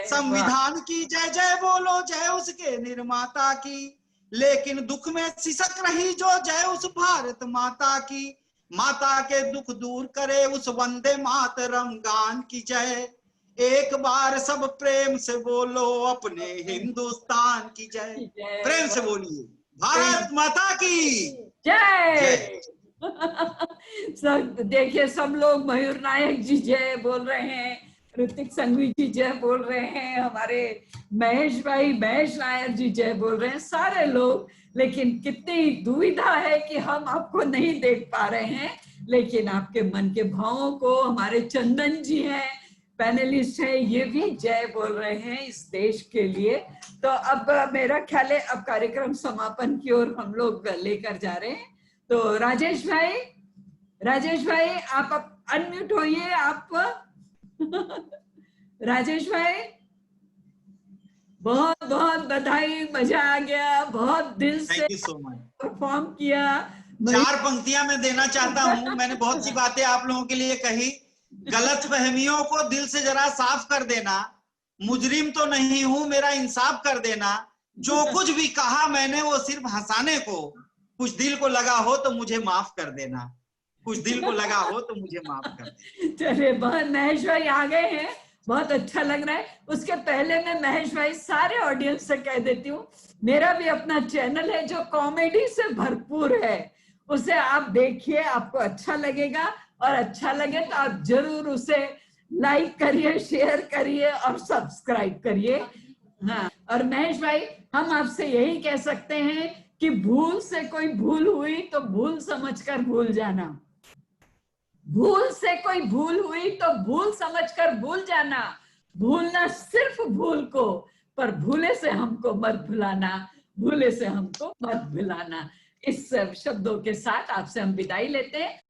संविधान की जय जय बोलो, जय उसके निर्माता की, लेकिन दुख में सिसक रही जो, जय उस भारत माता की। माता के दुख दूर करे उस वंदे मातरम गान की जय। एक बार सब प्रेम से बोलो अपने हिंदुस्तान की जय। प्रेम से बोलिए भारत माता की जय। सब देखिए, सब लोग मयूर नायक जी जय बोल रहे हैं, ऋतिक संघवी जी जय बोल रहे हैं, हमारे महेश नायर जी जय बोल रहे हैं, सारे लोग। लेकिन कितनी दुविधा है कि हम आपको नहीं देख पा रहे हैं, लेकिन आपके मन के भावों को हमारे चंदन जी हैं, पैनलिस्ट है, ये भी जय बोल रहे हैं इस देश के लिए। तो अब मेरा ख्याल है अब कार्यक्रम समापन की ओर हम लोग लेकर जा रहे हैं। तो राजेश भाई आप अनम्यूट होइए आप। राजेश भाई, बहुत बहुत बधाई, मजा आ गया, बहुत दिल से thank you so much. Perform किया। 4 पंक्तियां मैं देना चाहता हूं। मैंने बहुत सी बातें आप लोगों के लिए कही। गलत फहमियों को दिल से जरा साफ कर देना। मुजरिम तो नहीं हूं, मेरा इंसाफ कर देना। जो कुछ भी कहा मैंने वो सिर्फ हंसाने को, कुछ दिल को लगा हो तो मुझे माफ कर देना। कुछ दिल को लगा हो तो मुझे माफ कर देना। चलिए, बहुत महेश भाई आ गए हैं, बहुत अच्छा लग रहा है। उसके पहले मैं महेश भाई सारे ऑडियंस से कह देती हूँ, मेरा भी अपना चैनल है जो कॉमेडी से भरपूर है, उसे आप देखिए, आपको अच्छा लगेगा। और अच्छा लगे तो आप जरूर उसे लाइक करिए, शेयर करिए और सब्सक्राइब करिए। हाँ, और महेश भाई, हम आपसे यही कह सकते हैं कि भूल से कोई भूल हुई तो भूल समझकर भूल जाना। भूल से कोई भूल हुई तो भूल समझकर भूल जाना। भूलना सिर्फ भूल को, पर भूले से हमको मत भुलाना, भूले से हमको मत भुलाना। इस शब्दों के साथ आपसे हम विदाई लेते हैं।